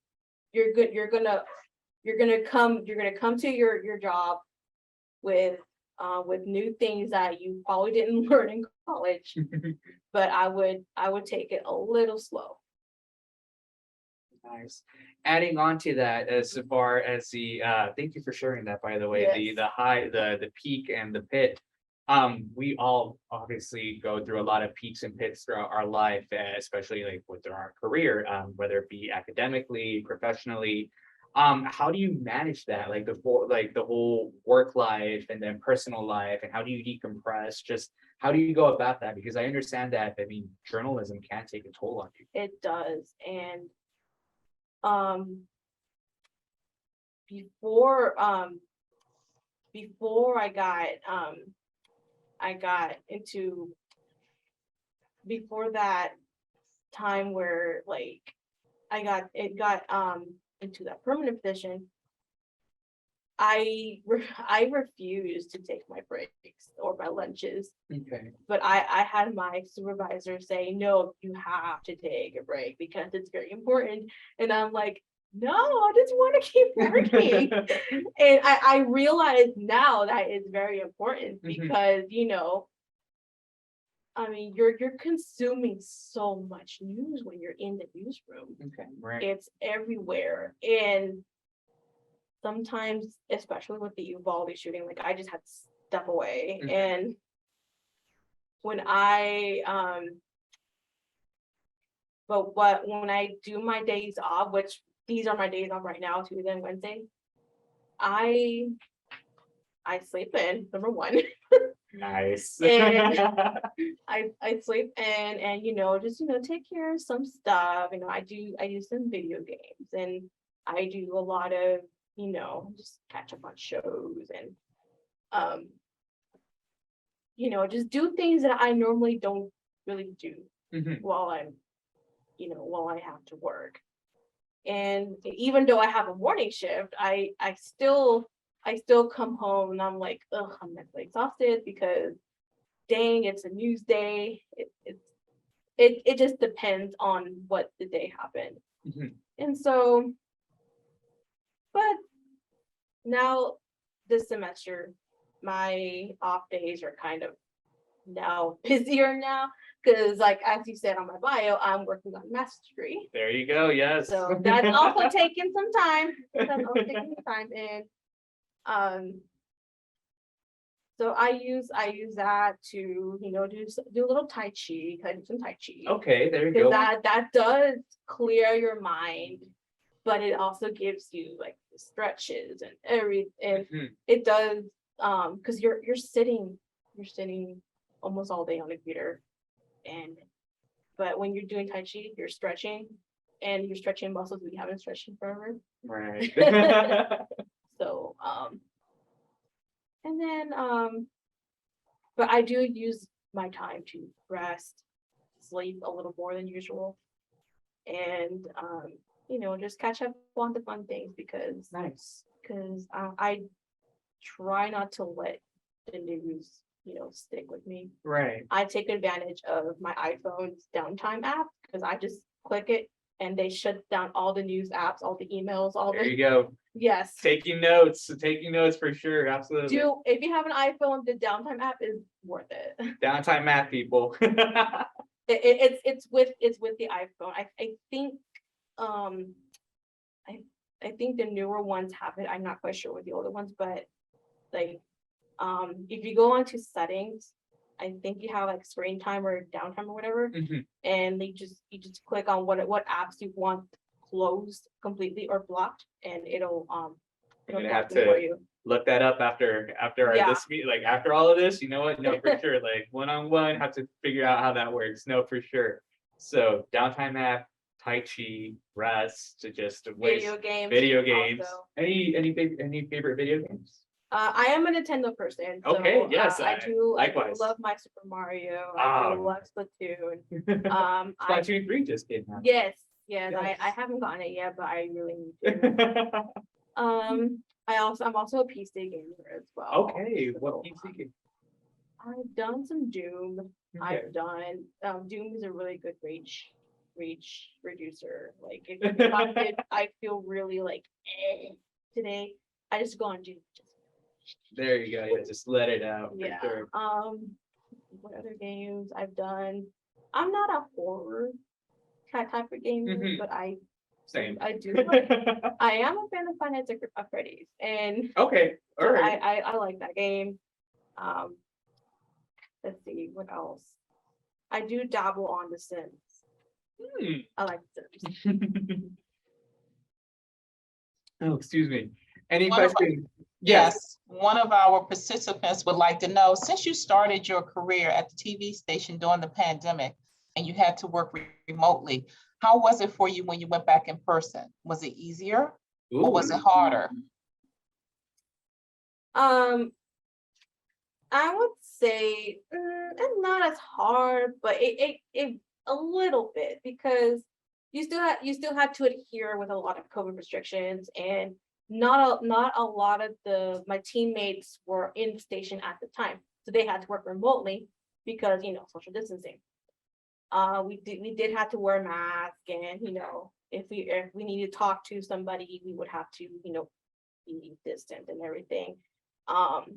you're gonna come to your job with new things that you probably didn't learn in college, but I would take it a little slow. Nice. Adding on to that, as far as the, thank you for sharing that, by the way, Yes. the peak and the pit. We all obviously go through a lot of peaks and pits throughout our life, especially like with our career, whether it be academically, professionally. How do you manage that? Like the whole work life and then personal life, and how do you decompress? Just how do you go about that? Because I understand that, I mean, journalism can take a toll on you. It does, and before I got into before that time where like I got into that permanent position, I refused to take my breaks or my lunches, Okay. but I had my supervisor say, no, you have to take a break because it's very important, and I'm like, no, I just want to keep working. And I realize now that it's very important, because I mean, you're consuming so much news when you're in the newsroom. Okay, right. It's everywhere, and sometimes, especially with the Uvalde shooting, like I just had to step away. And when when I do my days off, which these are my days off right now, Tuesday and Wednesday, I sleep in, number one. Nice. And I sleep in, and just take care of some stuff. I do some video games, and I do a lot of just catch up on shows, and just do things that I normally don't really do while I have to work. And even though I have a morning shift, I still come home and I'm like, ugh, I'm mentally exhausted, because dang, it's a news day. It just depends on what the day happened. And so, but now this semester, my off days are kind of now busier now, because like, as you said on my bio, I'm working on a master's degree. There you go, yes. So that's also taking some time. That's also taking some time, and so I use that to, you know, do a little Tai Chi, kind of some Tai Chi. Okay, there you Because go. that does clear your mind, but it also gives you like stretches and and Mhm. it does, because you're sitting almost all day on the computer, but when you're doing Tai Chi, you're stretching, and you're stretching muscles that you haven't stretched in forever. Right. So and then but I do use my time to rest, sleep a little more than usual, and you know, just catch up on the fun things, because Nice. I try not to let the news, you know, stick with me. Right. I take advantage of my iPhone's downtime app, because I just click it and they shut down all the news apps, all the emails, all There the, you go. yes. Taking notes for sure, absolutely. If you have an iPhone, the downtime app is worth it. Downtime math, people. It's with the iPhone. I think I think the newer ones have it. I'm not quite sure with the older ones, but like if you go onto settings, I think you have like screen time or downtime or whatever, Mhm. and you just click on what apps you want closed completely or blocked, and it'll You're gonna block have them for to you. look that up after our Yeah. this meet, like after all of this, you know what? No, for sure. Like one-on-one, have to figure out how that works. No, for sure. So downtime app, Tai Chi, rest, to just waste Video video games. games. Also. Any favorite video games? I am a Nintendo person. So, Okay, yes, I do likewise. love my Super Mario. Ah. I do love Splatoon. Splatoon 3 just came out. Yes, Yes. I haven't gotten it yet, but I really need to. I'm also a PC gamer as well. Okay, what so, PC game? I've done some Doom. Okay. I've done Doom is a really good rage reducer. Like if I feel really like today, I just go on Doom. There you go. Yeah, just let it out for Yeah. sure. What other games I've done? I'm not a horror type of gamer, Mhm. but I Same. do. I am a fan of Five Nights at Freddy's, and Okay, all so right. I like that game. Let's see what else. I do dabble on The Sims. Hmm. I like The Sims. Oh, excuse me. Any One of our- questions? Yes, one of our participants would like to know, since you started your career at the TV station during the pandemic and you had to work remotely, how was it for you when you went back in person? Was it easier or was it harder? I would say it's not as hard, but it a little bit, because you still had to adhere with a lot of COVID restrictions, and not a lot of my teammates were in station at the time, so they had to work remotely because, you know, social distancing. We did have to wear a mask, and you know, if we needed to talk to somebody, we would have to, you know, be distant and everything.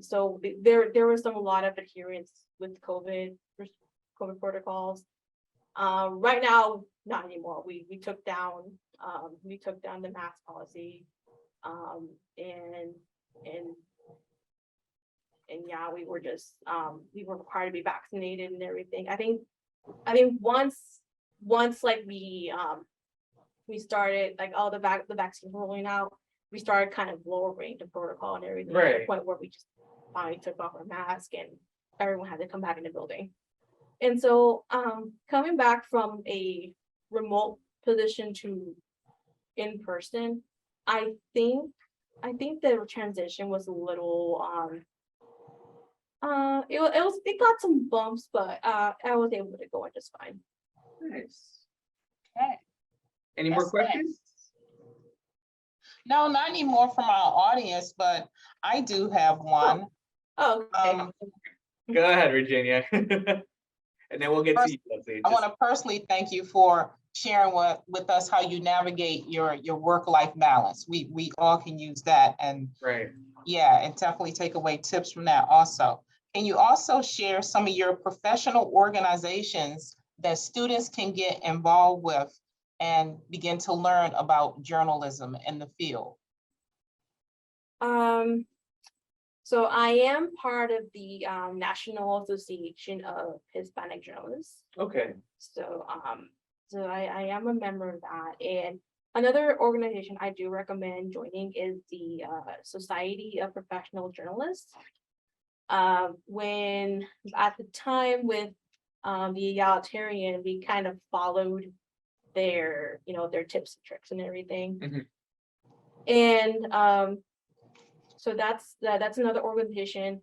So there was a lot of adherence with COVID protocols. Right now, not anymore. We took down the mask policy. And yeah, we were just we were required to be vaccinated and everything. I think once like we started like all the vaccines rolling out, we started kind of lowering the protocol and everything, to Right. the point where we just finally took off our mask and everyone had to come back in the building. And so coming back from a remote position to in person, I think the transition was a little it got some bumps, but I was able to go in just fine. Nice. Okay. Any more That's questions? nice. No, not anymore from our audience, but I do have one. Oh, okay. Um, Go ahead, Virginia. And then we'll get to First, you, Leslie. I Just- want to personally thank you for sharing with us how you navigate your work-life balance. We all can use that, and Right. yeah, and definitely take away tips from that also. Can you also share some of your professional organizations that students can get involved with and begin to learn about journalism in the field? So I am part of the National Association of Hispanic Journalists. Okay. So I am a member of that. And another organization I do recommend joining is the Society of Professional Journalists. When at the time with the egalitarian, we kind of followed their, their tips and tricks and everything. Mhm. And so that's another organization.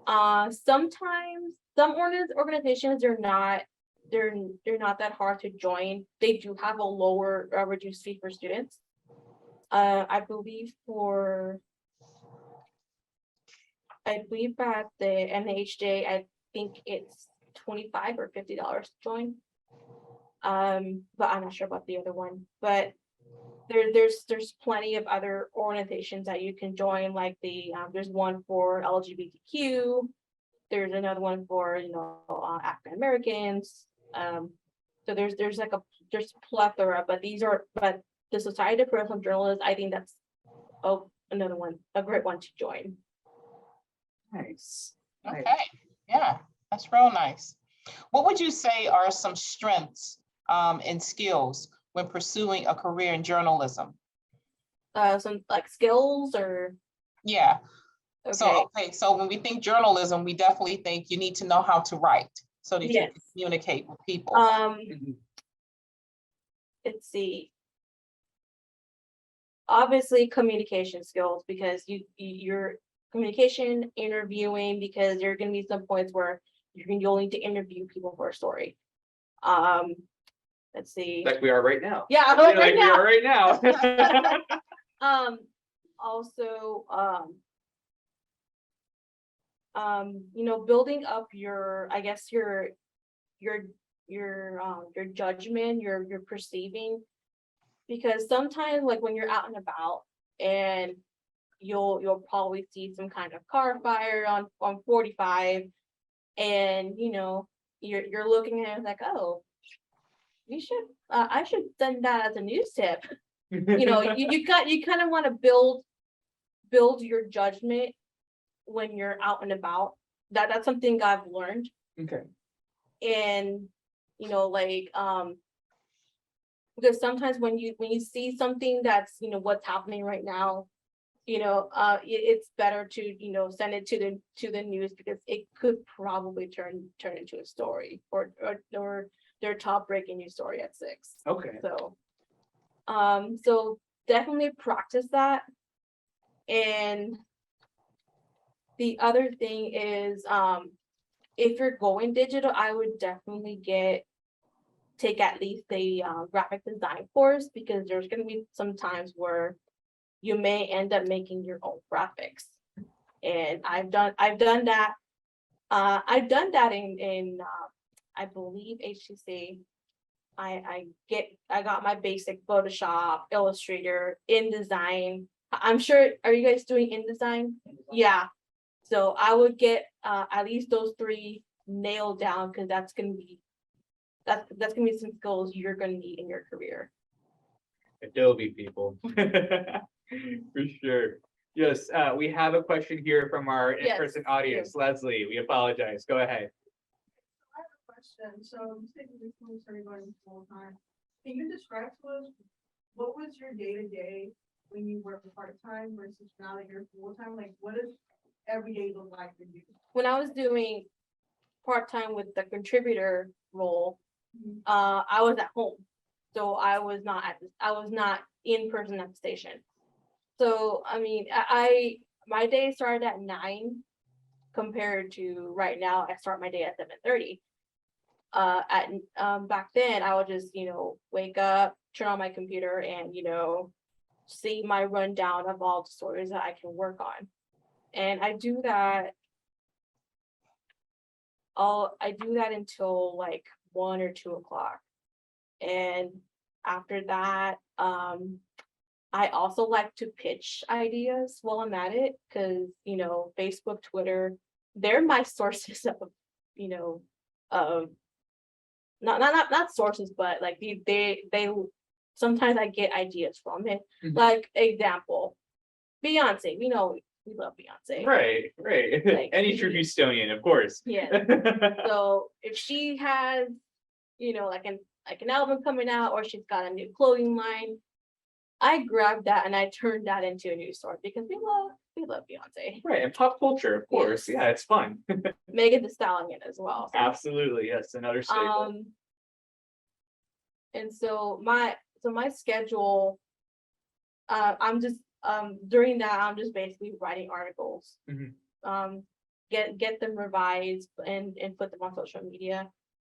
Sometimes some organizations are not, they're not that hard to join. They do have a lower reduced fee for students. I believe at the NHJ, I think it's $25 or $50 to join. But I'm not sure about the other one. But there's plenty of other organizations that you can join, like there's one for LGBTQ. There's another one for African Americans. So there's plethora, but the Society of Professional Journalists, I think that's another one, a great one to join. Nice. Okay, yeah, that's real nice. What would you say are some strengths and skills when pursuing a career in journalism? Some like skills or Yeah, okay. so when we think journalism, we definitely think you need to know how to write so that you Yes. can communicate with people. Mhm. Let's see. Obviously communication skills, because your communication, interviewing, because there are going to be some points where you'll need to interview people for a story. Let's see. Like we are right now. Yeah, Like right we now. are right now. Also, building up your, I guess your judgment, your perceiving, because sometimes like when you're out and about and you'll probably see some kind of car fire on 45, and you're looking at it like, oh, I should send that as a news tip. You kind of want to build your judgment when you're out and about. That's something I've learned. Okay. And because sometimes when you see something that's what's happening right now, it's better to send it to the news, because it could probably turn into a story or their top breaking news story at 6. Okay. So definitely practice that. And the other thing is, if you're going digital, I would definitely take at least a graphic design course, because there's going to be some times where you may end up making your own graphics. And I've done that. I've done that in I believe HTC. I got my basic Photoshop, Illustrator, InDesign. I'm sure, are you guys doing InDesign? Yeah. So I would get at least those 3 nailed down, because that's gonna be some skills you're gonna need in your career. Adobe people. For sure. Yes, we have a question here from our in-person audience. Leslie, we apologize. Go ahead. I have a question. So you said you recently started going full time. Can you describe to us what was your day-to-day when you work part-time versus now that you're full-time? Like, what does every day look like for you? When I was doing part-time with the contributor role, I was at home. So I was not in person at the station. So I mean, my day started at 9 compared to right now. I start my day at 7:30. Back then I would just wake up, turn on my computer, and see my rundown of all the stories that I can work on. And I do that I do that until like 1 or 2 o'clock. And after that, I also like to pitch ideas while I'm at it, because, Facebook, Twitter, they're my sources of, of not sources, but like they sometimes I get ideas from it. Mhm. Like example, Beyonce, we love Beyonce. Right. Like, Any true Houstonian, of course. Yeah. So if she has, like an album coming out, or she's got a new clothing line, I grab that and I turn that into a news story, because we love Beyonce. Right, and pop culture, of course. Yes. Yeah, it's fun. Megan Thee Stallion as well. So, Absolutely, yes, another staple. and so my schedule, I'm just during that I'm just basically writing articles. Mhm. Get them revised and put them on social media,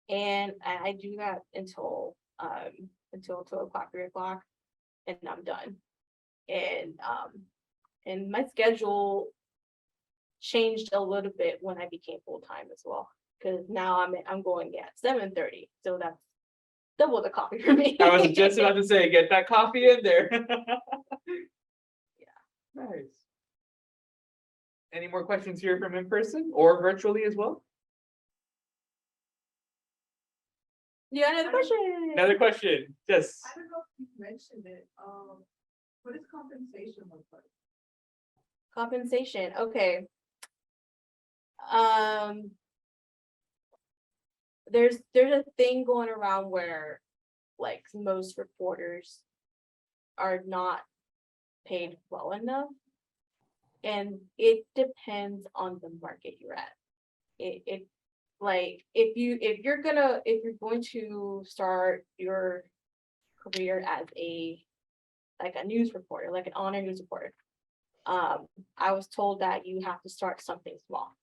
and I do that until 2 o'clock, 3 o'clock, and I'm done. And my schedule changed a little bit when I became full-time as well, because now I'm going at 7:30, so that's double the coffee for me. I was just about to say, get that coffee in there. Yeah. Nice. Any more questions here from in person or virtually as well? Yeah, another question. Another question, yes. I don't know if you mentioned it, what does compensation look like? Compensation, okay. There's a thing going around where, like, most reporters are not paid well enough, and it depends on the market you're at. It like if you're going to start your career as a news reporter, like an honor news reporter, I was told that you have to start something small.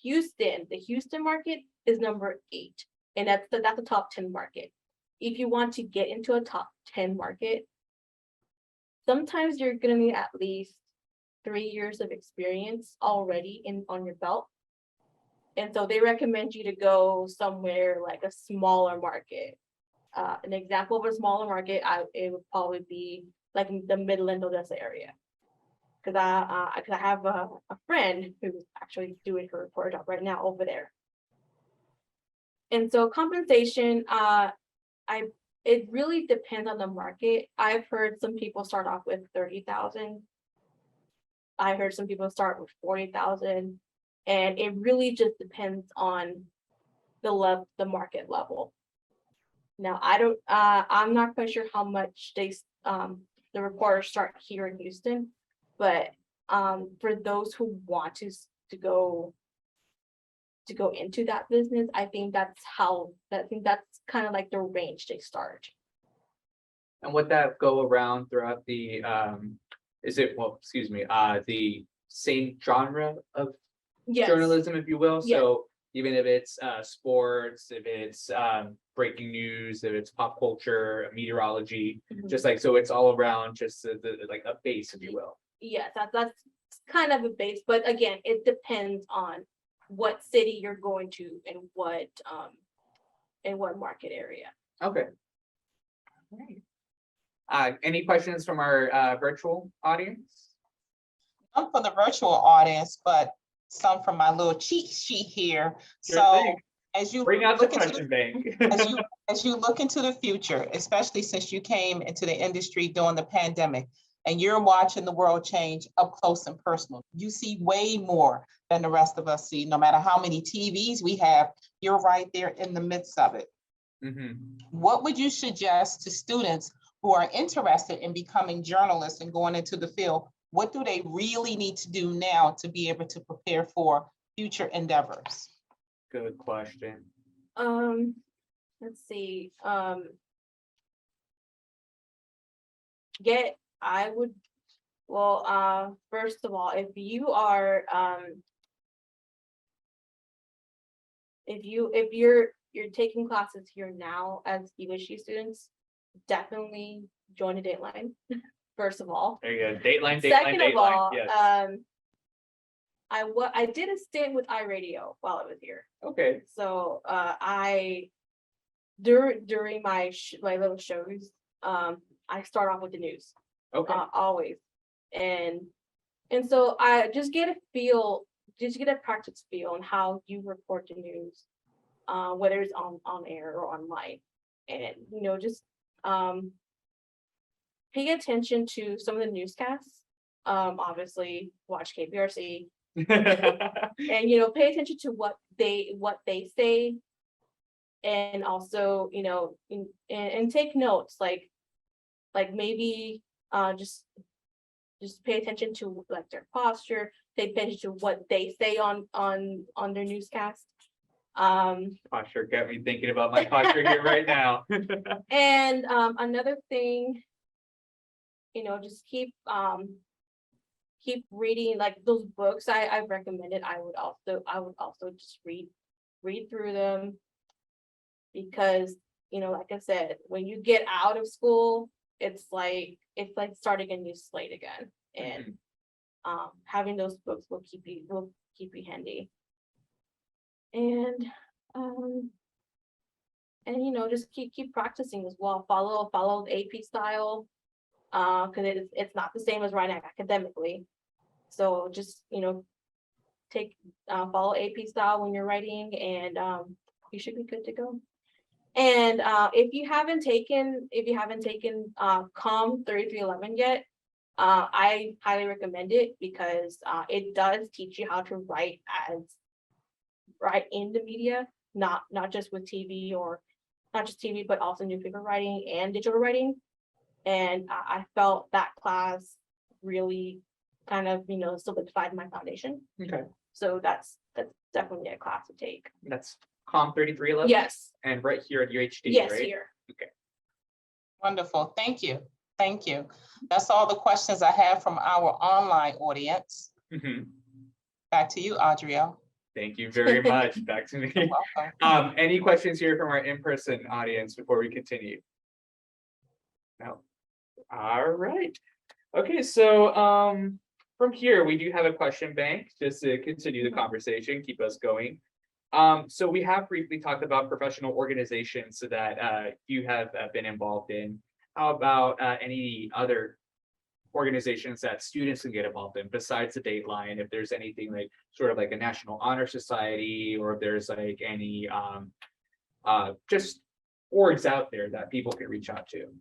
The Houston market is number 8, and that's the top 10 market. If you want to get into a top 10 market, sometimes you're gonna need at least 3 years of experience already on your belt. And so they recommend you to go somewhere like a smaller market. An example of a smaller market, it would probably be like in the Midland, Odessa area. Because I have a friend who's actually doing her report job right now over there. And so compensation, it really depends on the market. I've heard some people start off with 30,000. I heard some people start with 40,000, and it really just depends on the market level. Now I'm not quite sure how much the reporters start here in Houston, but for those who want to go into that business, I think that's kind of like the range they start. And would that go around throughout the, the same genre of Yes. journalism, if you will? Yeah. So even if it's sports, if it's breaking news, if it's pop culture, meteorology, Mhm. just like, so it's all around just like a base, if you will. Yes, that's kind of a base, but again, it depends on what city you're going to and what market area. Okay. Any questions from our virtual audience? I'm from the virtual audience, but some from my little cheat sheet here. Sure So thing. as you Bring out the look into question bank. as you look into the future, especially since you came into the industry during the pandemic, and you're watching the world change up close and personal, you see way more than the rest of us see. No matter how many TVs we have, you're right there in the midst of it. Mhm. What would you suggest to students who are interested in becoming journalists and going into the field? What do they really need to do now to be able to prepare for future endeavors? Good question. Let's see. First of all, if you're taking classes here now as UHD students, definitely join a Dateline. First of all. There you go. Dateline, Second of all, yes. I did a stint with iRadio while I was here. Okay. So during my my little shows, I start off with the news Okay. always, and so I just get a practice feel on how you report the news, whether it's on air or online, and just pay attention to some of the newscasts. Obviously, watch KPRC, and pay attention to what they say, and also and take notes, like maybe just pay attention to like their posture, pay attention to what they say on their newscast. Posture got me thinking about my posture here right now. And another thing, just keep reading like those books I've recommended. I would also just read through them, because like I said, when you get out of school, it's like starting a new slate again, and having those books will keep you handy. And just keep practicing as well. Follow the AP style, because it's not the same as writing academically. So just follow AP style when you're writing, and you should be good to go. And if you haven't taken COM 3311 yet, I highly recommend it, because it does teach you how to write in the media, not just with TV, or not just TV, but also newspaper writing and digital writing. And I felt that class really kind of solidified my foundation. Okay. So that's definitely a class to take. That's COM 3311. Yes. And right here at UHD. Yes, right? here. Wonderful. Thank you. Thank you. That's all the questions I have from our online audience. Mhm. Back to you, Adrielle. Thank you very much. Back to me. You're welcome. Any questions here from our in-person audience before we continue? No. All right. Okay, so from here we do have a question bank just to continue the conversation, keep us going. So we have briefly talked about professional organizations so that you have been involved in. How about any other organizations that students can get involved in besides the Dateline? If there's anything like sort of like a National Honor Society, or if there's like any just orgs out there that people can reach out to.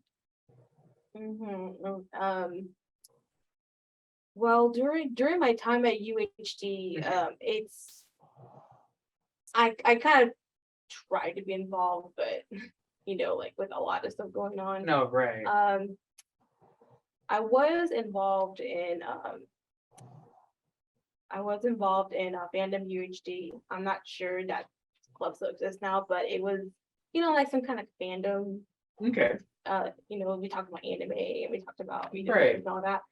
Well, during my time at UHD, I kind of tried to be involved, but like with a lot of stuff going on. No, right. I was involved in Fandom UHD. I'm not sure that club still exists now, but it was like some kind of fandom. Okay. We talked about anime, and we talked about Right. and all that.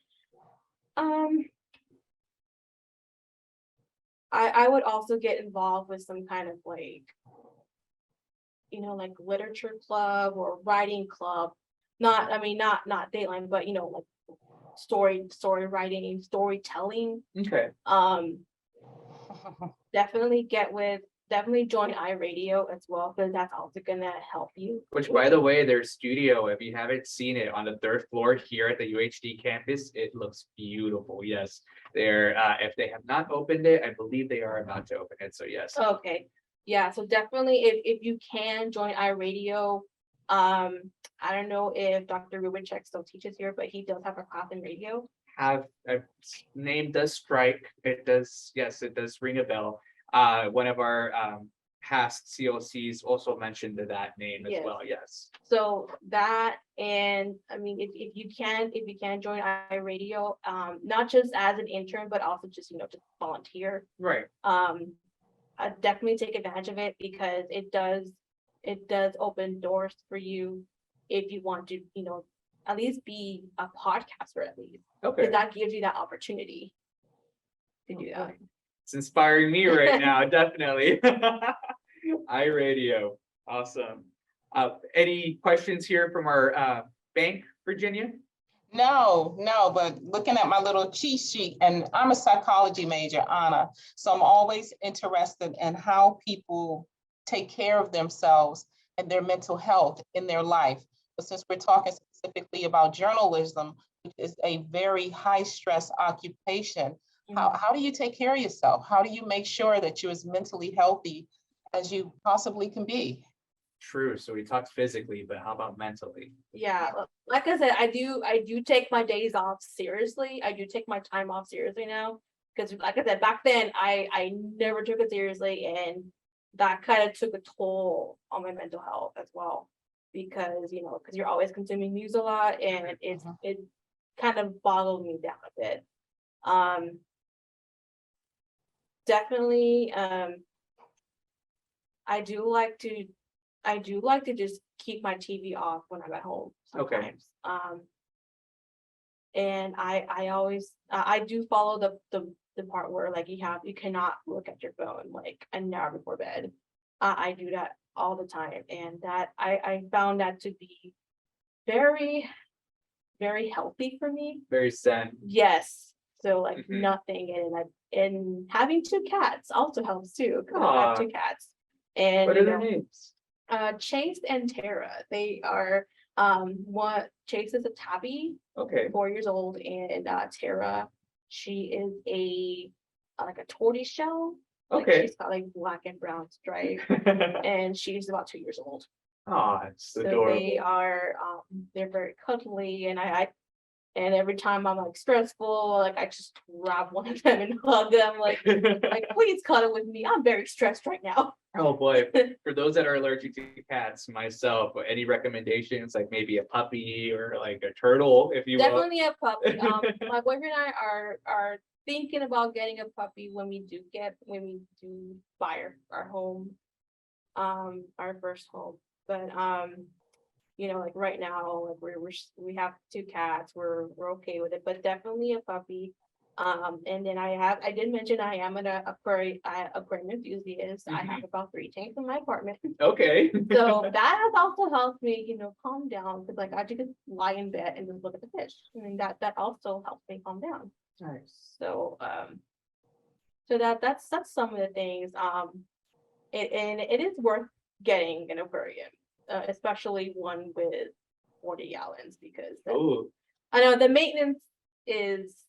I would also get involved with some kind of like literature club or writing club. Not Dateline, but like story writing, storytelling. Okay. Definitely join iRadio as well, because that's also gonna help you. Which, by the way, their studio, if you haven't seen it, on the 3rd floor here at the UHD campus, it looks beautiful. Yes, they're if they have not opened it, I believe they are about to open it. So yes. Okay, yeah. So definitely, if you can join iRadio. I don't know if Dr. Rubinchek still teaches here, but he does have a class in radio. Have a name does strike. It does. Yes, it does ring a bell. One of our past CLCs also mentioned that name as well. Yes. So that, and I mean, if you can join iRadio, not just as an intern, but also just just volunteer. Right. I definitely take advantage of it, because it does open doors for you if you want to at least be a podcaster at least. Okay. Because that gives you that opportunity to do that. It's inspiring me right now, definitely. iRadio, awesome. Any questions here from our bank, Virginia? No, but looking at my little cheat sheet, and I'm a psychology major, Anna, so I'm always interested in how people take care of themselves and their mental health in their life. But since we're talking specifically about journalism, which is a very high stress occupation, how do you take care of yourself? How do you make sure that you're as mentally healthy as you possibly can be? True. So we talked physically, but how about mentally? Yeah, like I said, I do take my days off seriously. I do take my time off seriously now. Because like I said, back then I never took it seriously, and that kind of took a toll on my mental health as well. Because because you're always consuming news a lot, and it kind of boggled me down a bit. Definitely, I do like to just keep my TV off when I'm at home Okay. sometimes. And I always I do follow the part where like you cannot look at your phone like an hour before bed. I do that all the time, and that I found that to be very, very healthy for me. Very zen. Yes. So like Mhm. nothing, and having two cats also helps too, because I have Aw. two cats. And What are their names? Chase and Tara. They are what Chase is a tabby, Okay. 4 years old, and Tara, she is a like a tortoise shell. Like Okay. she's got like black and brown stripe, and she's about 2 years old. Oh, it's So adorable. they are they're very cuddly, and and every time I'm like stressful, like I just grab one of them and hug them, like please cuddle with me. I'm very stressed right now. Oh boy, for those that are allergic to cats, myself, any recommendations, like maybe a puppy or like a turtle, if you will? Definitely a puppy. My boyfriend and I are thinking about getting a puppy when we do buy our home, our first home. But like right now, like we have two cats. We're okay with it, but definitely a puppy. And then I did mention I am an aquarium enthusiast. I have about 3 tanks in my apartment. Okay. So that has also helped me, calm down, because like I just lie in bed and just look at the fish. I mean that also helps me calm down. Nice. So that's some of the things. And it is worth getting an aquarium, especially one with 40 gallons, because Oh. I know the maintenance is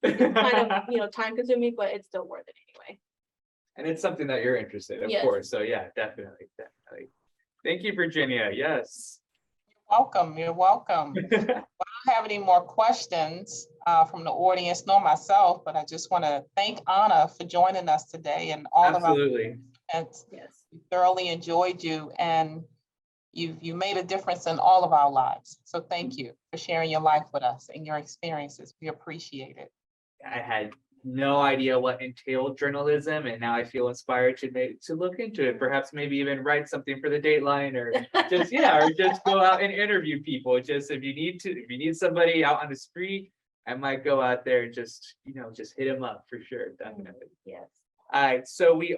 kind of time consuming, but it's still worth it anyway. And it's something that you're interested in, of Yes. course. So yeah, definitely. Thank you, Virginia. Yes. You're welcome. I don't have any more questions from the audience nor myself, but I just want to thank Anna for joining us today, and all of our Absolutely. participants. Yes. We thoroughly enjoyed you, and you made a difference in all of our lives. So thank you for sharing your life with us and your experiences. We appreciate it. I had no idea what entailed journalism, and now I feel inspired to look into it. Perhaps maybe even write something for the Dateline, or just go out and interview people. Just if you need somebody out on the street, I might go out there and just hit them up for sure. Definitely. Yes. All right, so we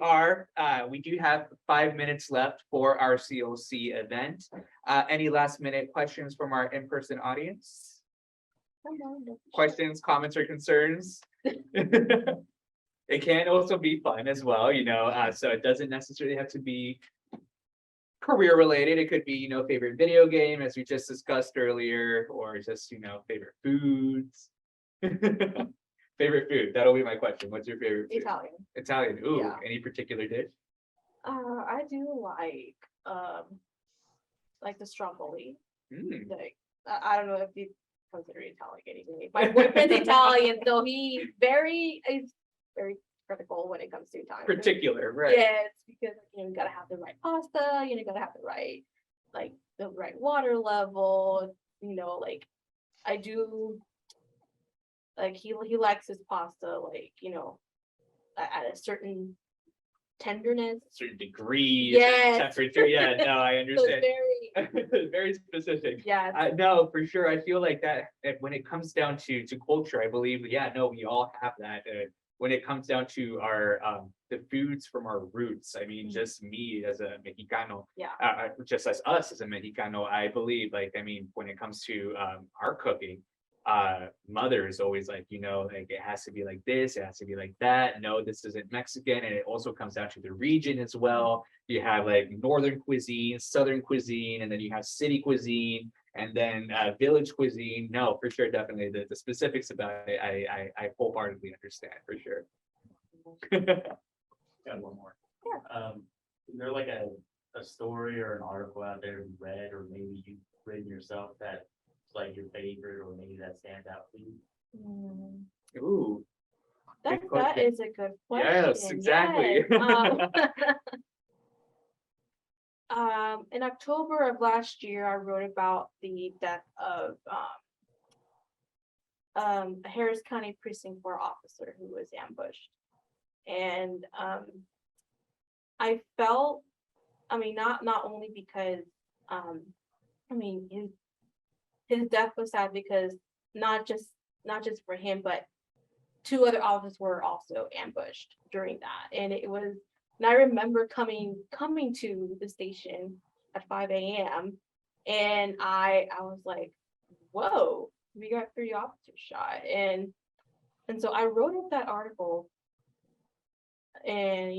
do have 5 minutes left for our CLC event. Any last minute questions from our in-person audience? Questions, comments, or concerns? It can also be fun as well, so it doesn't necessarily have to be career related. It could be, favorite video game, as we just discussed earlier, or just, favorite foods. Favorite food, that'll be my question. What's your favorite food? Italian. Italian, ooh, Yeah. any particular dish? I do like the stromboli. Mm. Like I don't know if you consider Italian anyway. My boyfriend's Italian, so is very critical when it comes to Italian. Particular, right? Yes, because you gotta have the right pasta, you gotta have the right water level, like I do, like he likes his pasta at a certain tenderness. Certain degree, Yes. temperature. Yeah, no, I So understand. it's Very specific. yeah. No, for sure. I feel like that when it comes down to culture, I believe, we all have that. When it comes down to our the foods from our roots, I mean, just me as a Mexicano, just as us as a Mexicano, I believe, when it comes to our cooking, mother is always like, like it has to be like this, it has to be like that. No, this isn't Mexican. And it also comes down to the region as well. You have like northern cuisine, southern cuisine, and then you have city cuisine, and then village cuisine. No, for sure, definitely the specifics about it, I wholeheartedly understand for sure. Got one more. Is there like a story or an article out there you read, or maybe you've written yourself that's like your favorite, or maybe that stands out to you? Ooh, That Good question. is a good question. yes, exactly. Yes. In October of last year, I wrote about the death of a Harris County Precinct 4 officer who was ambushed. And I felt, not only because his death was sad because not just for him, but 2 other officers were also ambushed during that. And I remember coming to the station at 5 a.m. and I was like, whoa, we got 3 officers shot. And so I wrote up that article and,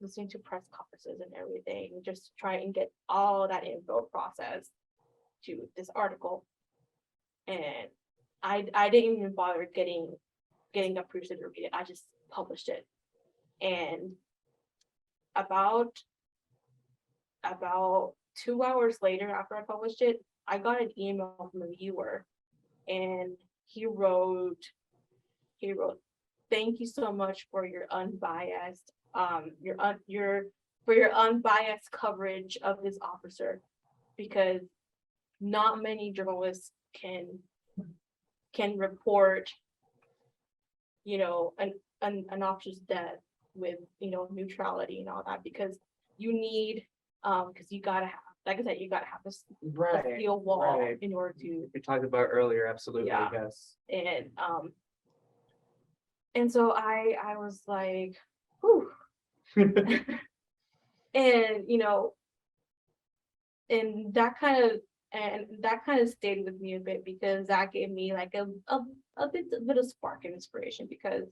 listening to press conferences and everything, just to try and get all that info processed to this article. And I didn't even bother getting a producer to read it. I just published it. And about 2 hours later, after I published it, I got an email from a viewer, and he wrote, "Thank you so much for your unbiased, your unbiased coverage of this officer, because not many journalists can report, an officer's death with, neutrality and all that, because you need, because you gotta have, like I said, you gotta have this Right. steel wall right. in order to." We talked about earlier, absolutely, Yeah. yes. And so I was like, whew. And and that kind of stayed with me a bit, because that gave me like a bit of spark and inspiration, because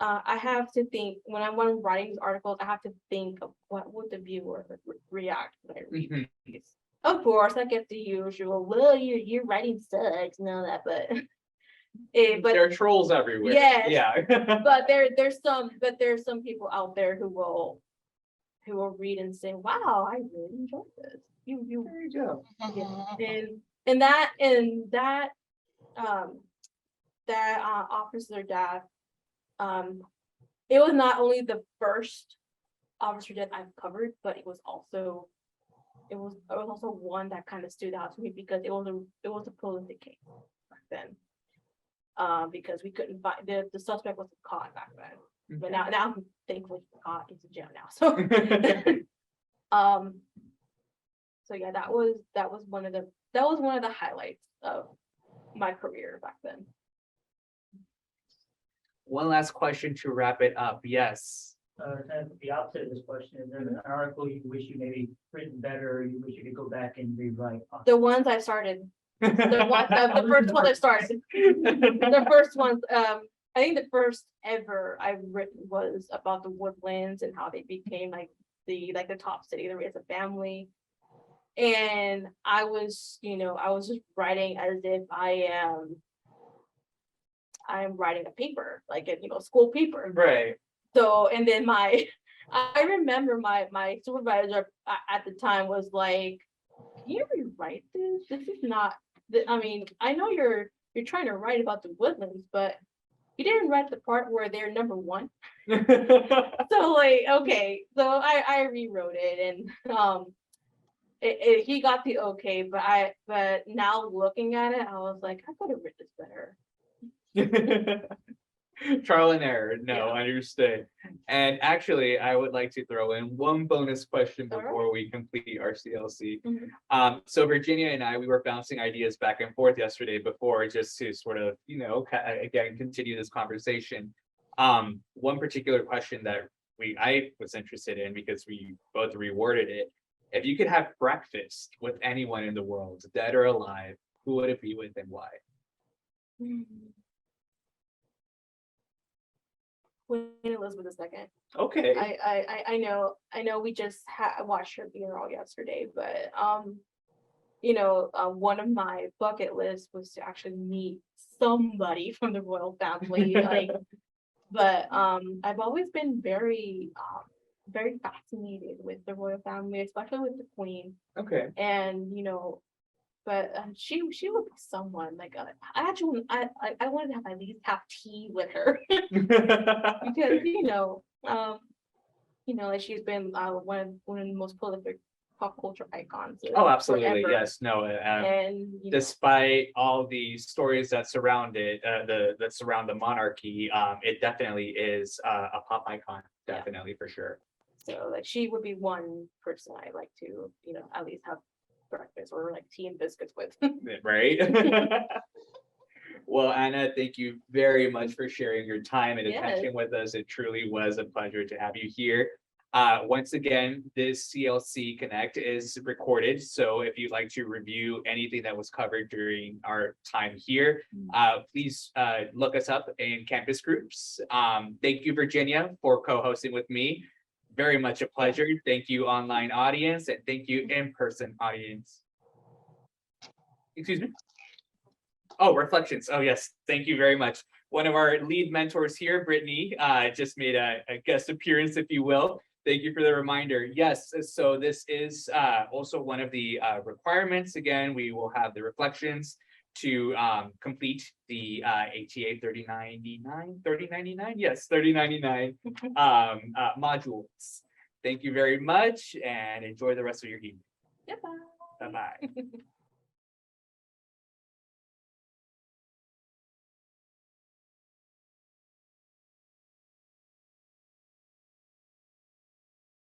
I have to think when I'm writing these articles, I have to think of what would the viewer react when I read Mhm. these. Of course, I get the usual, well, your writing sucks and all that, but but There are trolls everywhere. Yes. Yeah. but there's some people out there who will read and say, wow, I really enjoyed this. You There you go. and that officer death, it was not only the first officer death I've covered, but it was also one that kind of stood out to me, because it was a prolific case back then. Because we couldn't find the suspect wasn't caught back then, but now thankfully caught, he's in jail now. So so yeah, that was one of the highlights of my career back then. One last question to wrap it up. Yes. And the opposite of this question, is there an article you wish you maybe written better, or you wish you could go back and rewrite? The ones I started, the first one I started, the first ones, I think the first ever I've written was about the Woodlands and how they became like the top city to raise a family. And I was just writing as if I am writing a paper, like a school paper. Right. So, and then I remember my supervisor at the time was like, can you rewrite this? This is not, I know you're trying to write about the Woodlands, but you didn't write the part where they're number 1. So like, okay, so I rewrote it, and he got the okay, but now looking at it, I was like, I could have written this better. Trial and error. No, Yeah. I understood. And actually, I would like to throw in one bonus question All right. before we complete our CLC. Mhm. So Virginia and I, we were bouncing ideas back and forth yesterday before, just to sort of, again, continue this conversation. One particular question that I was interested in, because we both reworded it. If you could have breakfast with anyone in the world, dead or alive, who would it be with and why? Queen Elizabeth II. Okay. I know we just watched her funeral yesterday, but one of my bucket lists was to actually meet somebody from the royal family, like, but I've always been very fascinated with the royal family, especially with the queen, Okay. and but she would be someone like I actually I wanted to have at least have tea with her because like she's been one of the most prolific pop culture icons. Oh, absolutely. forever. Yes. No. And Despite all the stories that surround it, that surround the monarchy, it definitely is a pop icon. Yeah. Definitely, for sure. so like she would be one person I like to at least have breakfast or like tea and biscuits with. Right. Well, Anna, thank you very much for sharing your time and Yes. attention with us. It truly was a pleasure to have you here. Once again, this CLC Connect is recorded. So if you'd like to review anything that was covered during our time here, please look us up in campus groups. Thank you, Virginia, for co-hosting with me. Very much a pleasure. Thank you, online audience, and thank you, in-person audience. Excuse me? Oh, reflections. Oh, yes. Thank you very much. One of our lead mentors here, Brittany, just made a guest appearance, if you will. Thank you for the reminder. Yes, so this is also one of the requirements. Again, we will have the reflections to complete the ATA 3099. Yes, 3099 modules. Thank you very much and enjoy the rest of your evening. Goodbye. Bye-bye.